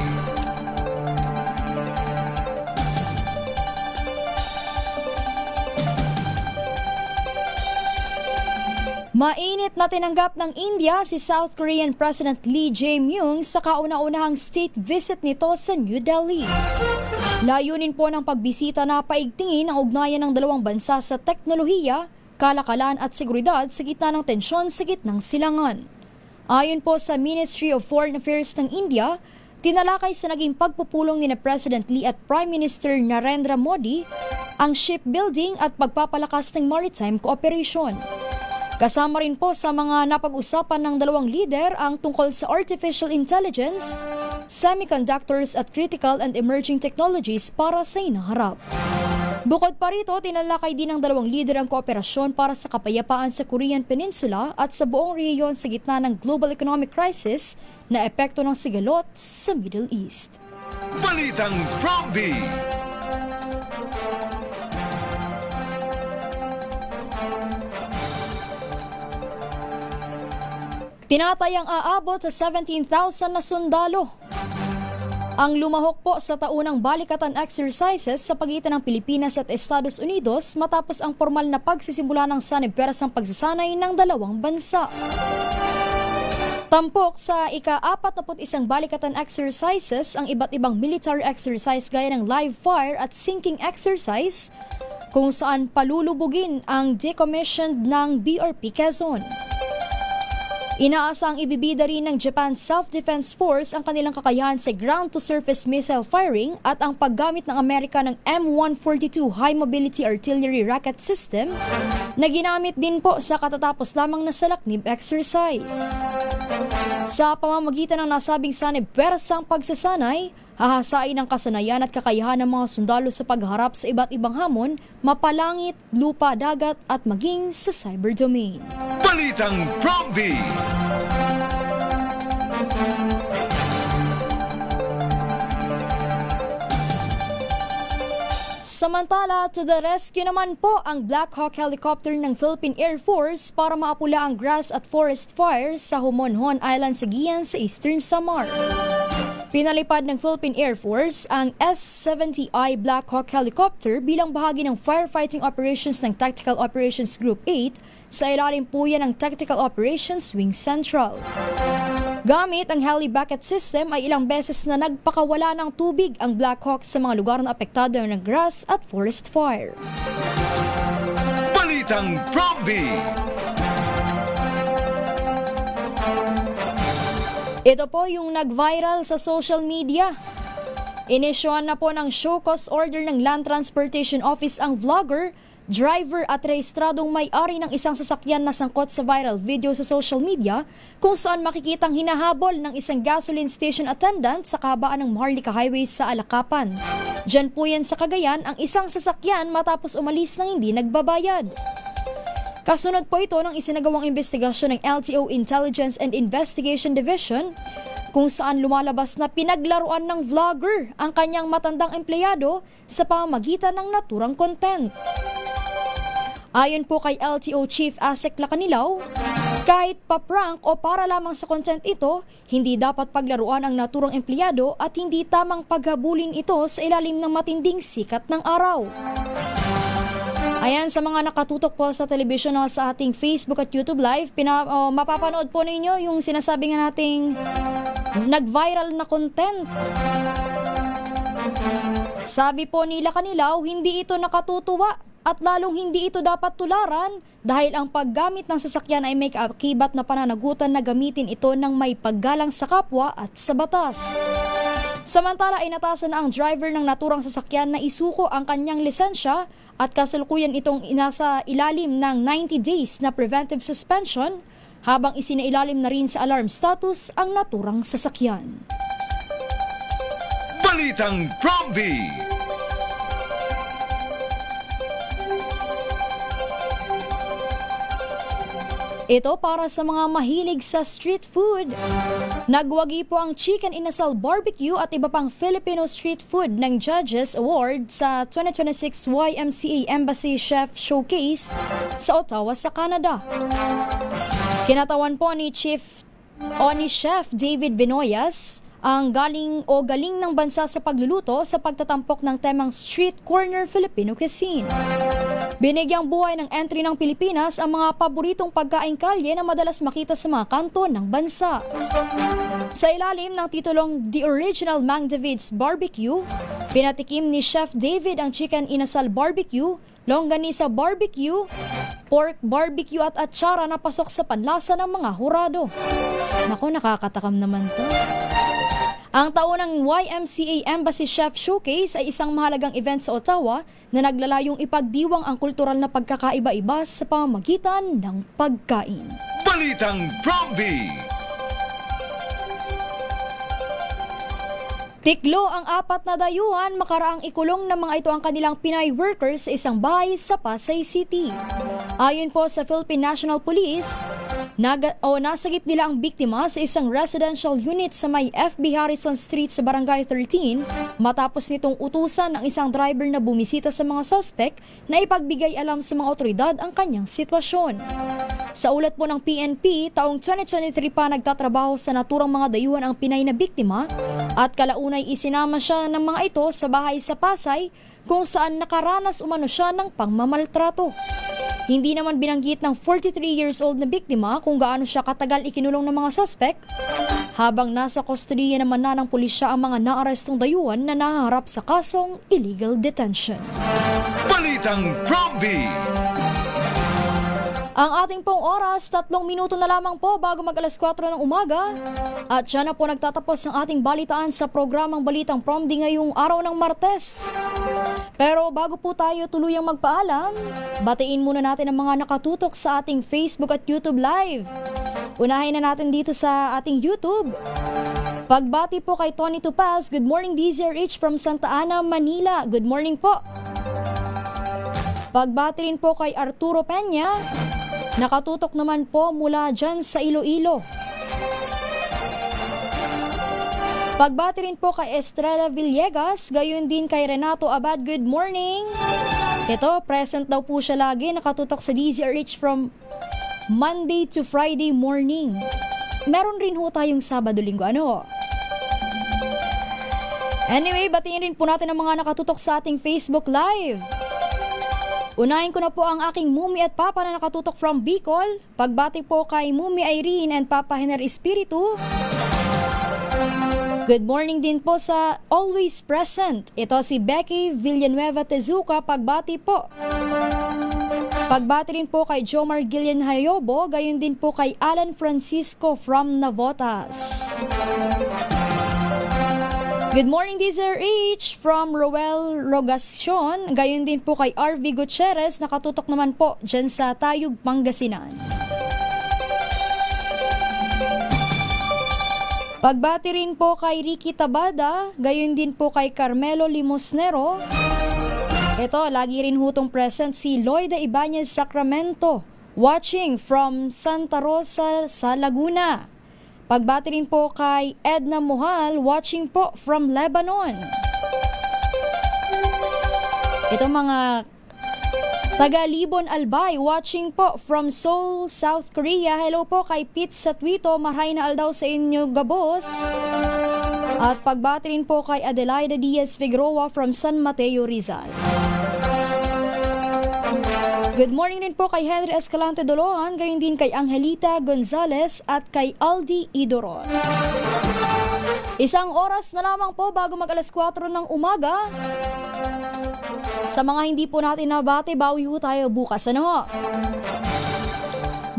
Mainit na tinanggap ng India si South Korean President Lee Jae-myung sa kauna-unahang state visit nito sa New Delhi. Layunin po ng pagbisita na paigtingin ang ugnayan ng dalawang bansa sa teknolohiya, kalakalan at seguridad sa gitna ng tensyon sa gitnang silangan. Ayon po sa Ministry of Foreign Affairs ng India, tinalakay sa naging pagpupulong ni President Lee at Prime Minister Narendra Modi ang shipbuilding at pagpapalakas ng maritime cooperation. Kasama rin po sa mga napag-usapan ng dalawang lider ang tungkol sa artificial intelligence, semiconductors at critical and emerging technologies para sa inaharap. Bukod pa rito, tinalakay din ng dalawang lider ang kooperasyon para sa kapayapaan sa Korean Peninsula at sa buong rehiyon sa gitna ng global economic crisis na epekto ng sigalot sa Middle East. Balitang Prompty! Tinatayang aabot sa 17,000 na sundalo ang lumahok po sa taunang balikatan exercises sa pagitan ng Pilipinas at Estados Unidos matapos ang formal na pagsisimula ng sanib-perasang pagsasanay ng dalawang bansa. Tampok sa ika-41 balikatan exercises ang iba't ibang military exercise gaya ng live fire at sinking exercise kung saan palulubugin ang decommissioned ng BRP Quezon. Inaasang ibibida rin ng Japan Self-Defense Force ang kanilang kakayahan sa ground-to-surface missile firing at ang paggamit ng Amerika ng M142 High Mobility Artillery Rocket System na ginamit din po sa katatapos lamang na salaknib exercise. Sa pamamagitan ng nasabing sanib-persang pagsasanay, hahasain ang kasanayan at kakayahan ng mga sundalo sa pagharap sa iba't ibang hamon, mapalangit, lupa, dagat at maging sa cyber domain. Balitang Prompty! Samantala, to the rescue naman po ang Black Hawk helicopter ng Philippine Air Force para maapula ang grass at forest fires sa Homonhon Island sa Guian sa Eastern Samar. Pinalipad ng Philippine Air Force ang S-70I Black Hawk helicopter bilang bahagi ng firefighting operations ng Tactical Operations Group 8 sa ilalim po yan ng Tactical Operations Wing Central. Gamit ang heli bucket system ay ilang beses na nagpakawala ng tubig ang Black Hawk sa mga lugar na apektado ng grass at forest fire. Balitang Prompty! Ito po yung nag-viral sa social media. Inisyuhan na po ng show cause order ng Land Transportation Office ang vlogger, driver at rehistradong may-ari ng isang sasakyan na sangkot sa viral video sa social media kung saan makikitang hinahabol ng isang gasoline station attendant sa kabaan ng Maharlika Highway sa Alakapan. Diyan po yan sa Cagayan ang isang sasakyan matapos umalis ng hindi nagbabayad. Kasunod po ito ng isinagawang investigasyon ng LTO Intelligence and Investigation Division kung saan lumalabas na pinaglaruan ng vlogger ang kanyang matandang empleyado sa pamamagitan ng naturang content. Ayon po kay LTO Chief Asek Lacanilaw, Kahit pa-prank o para lamang sa content ito, hindi dapat paglaruan ang naturang empleyado at hindi tamang paghabulin ito sa ilalim ng matinding sikat ng araw. Ayan, sa mga nakatutok po sa television o sa ating Facebook at YouTube Live, mapapanood po ninyo yung sinasabi nga nating nag-viral na content. Sabi po nila Kanilaw, hindi ito nakatutuwa at lalong hindi ito dapat tularan dahil ang paggamit ng sasakyan ay may kaakibat na pananagutan na gamitin ito ng may paggalang sa kapwa at sa batas. Samantala, inatasan na ang driver ng naturang sasakyan na isuko ang kanyang lisensya at kasalukuyan itong inasa ilalim ng 90 days na preventive suspension habang isinailalim na rin sa alarm status ang naturang sasakyan. Balitang Promdi! Ito para sa mga mahilig sa street food. Nagwagi po ang Chicken Inasal Barbecue at iba pang Filipino street food ng Judges Award sa 2026 YMCA Embassy Chef Showcase sa Ottawa sa Canada. Kinatawan po ni Chef David Vinoyas ang galing ng bansa sa pagluluto sa pagtatampok ng temang Street Corner Filipino Cuisine. Binigyang buhay ng entry ng Pilipinas ang mga paboritong pagkaing kalye na madalas makita sa mga kanto ng bansa. Sa ilalim ng titulong The Original Mang David's Barbecue, pinatikim ni Chef David ang Chicken Inasal Barbecue, Longganisa Barbecue, Pork Barbecue at atsara na pasok sa panlasa ng mga hurado. Naku, nakakatakam naman to. Ang taunang YMCA Embassy Chef Showcase ay isang mahalagang event sa Ottawa na naglalayong ipagdiwang ang kultural na pagkakaiba-iba sa pamamagitan ng pagkain. Balitang Promdi! Tiklo ang 4 na dayuhan makaraang ikulong ng mga ito ang kanilang Pinay workers sa isang bahay sa Pasay City. Ayon po sa Philippine National Police, nasagip nila ang biktima sa isang residential unit sa may FB Harrison Street sa Barangay 13 matapos nitong utusan ng isang driver na bumisita sa mga sospek na ipagbigay alam sa mga otoridad ang kanyang sitwasyon. Sa ulat po ng PNP, taong 2023 pa nagtatrabaho sa naturang mga dayuhan ang Pinay na biktima at kalaunay isinama siya ng mga ito sa bahay sa Pasay kung saan nakaranas umano siya ng pangmamaltrato. Hindi naman binanggit ng 43 years old na biktima kung gaano siya katagal ikinulong ng mga suspect, habang nasa kustodiya naman na ng pulisya ang mga naarestong dayuhan na naharap sa kasong illegal detention. Balitang Promdi! Ang ating pong oras, 3 minuto na lamang po bago mag alas 4 ng umaga. At dyan na po nagtatapos ang ating balitaan sa programang Balitang Promdi ngayong araw ng Martes. Pero bago po tayo tuluyang magpaalam, batiin muna natin ang mga nakatutok sa ating Facebook at YouTube Live. Unahin na natin dito sa ating YouTube. Pagbati po kay Tony Tupaz, good morning DZRH from Santa Ana, Manila. Good morning po. Pagbati rin po kay Arturo Peña, nakatutok naman po mula dyan sa Iloilo. Pagbati rin po kay Estrella Villegas, gayon din kay Renato Abad, good morning. Ito, present daw po siya lagi, nakatutok sa DZRH from Monday to Friday morning. Meron rin ho tayong Sabado-Linggo, ano? Anyway, batiin rin po natin ang mga nakatutok sa ating Facebook Live. Unahin ko na po ang aking Mumi at Papa na nakatutok from Bicol. Pagbati po kay Mumi Irene and Papa Hener Espiritu. Good morning din po sa Always Present. Ito si Becky Villanueva Tezuka. Pagbati po. Pagbati rin po kay Jomar Gillian Hayobo. Gayon din po kay Alan Francisco from Navotas. Good morning, DZRH from Roel Rogacion. Gayon din po kay RV Gutierrez, nakatutok naman po dyan sa Tayug, Pangasinan. Pagbati rin po kay Ricky Tabada, gayon din po kay Carmelo Limosnero. Ito, lagi rin hutong present si Loida Ibanez Sacramento, watching from Santa Rosa sa Laguna. Pagbati rin po kay Edna Mohal, watching po from Lebanon. Ito mga Taga Libon Albay, watching po from Seoul, South Korea. Hello po kay Pete Satwito, maray na aldaw sa inyo gabos. At pagbati rin po kay Adelaida Diaz Figueroa from San Mateo, Rizal. Good morning rin po kay Henry Escalante Doloan, gayon din kay Angelita Gonzalez at kay Aldi Idoron. Isang oras na lamang po bago mag alas 4 ng umaga. Sa mga hindi po natin nabati, bawi ho tayo bukas. Ano ho?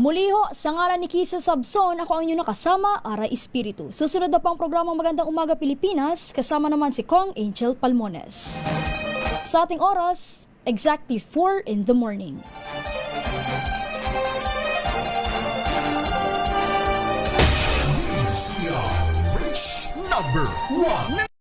Muli ho, sa ngalan ni Kisa Sabson, ako ang inyong nakasama, Ara Espiritu. Susunod na pang programang Magandang Umaga Pilipinas, kasama naman si Kong Angel Palmones. Sa ating oras, exactly 4 in the morning. Number 1.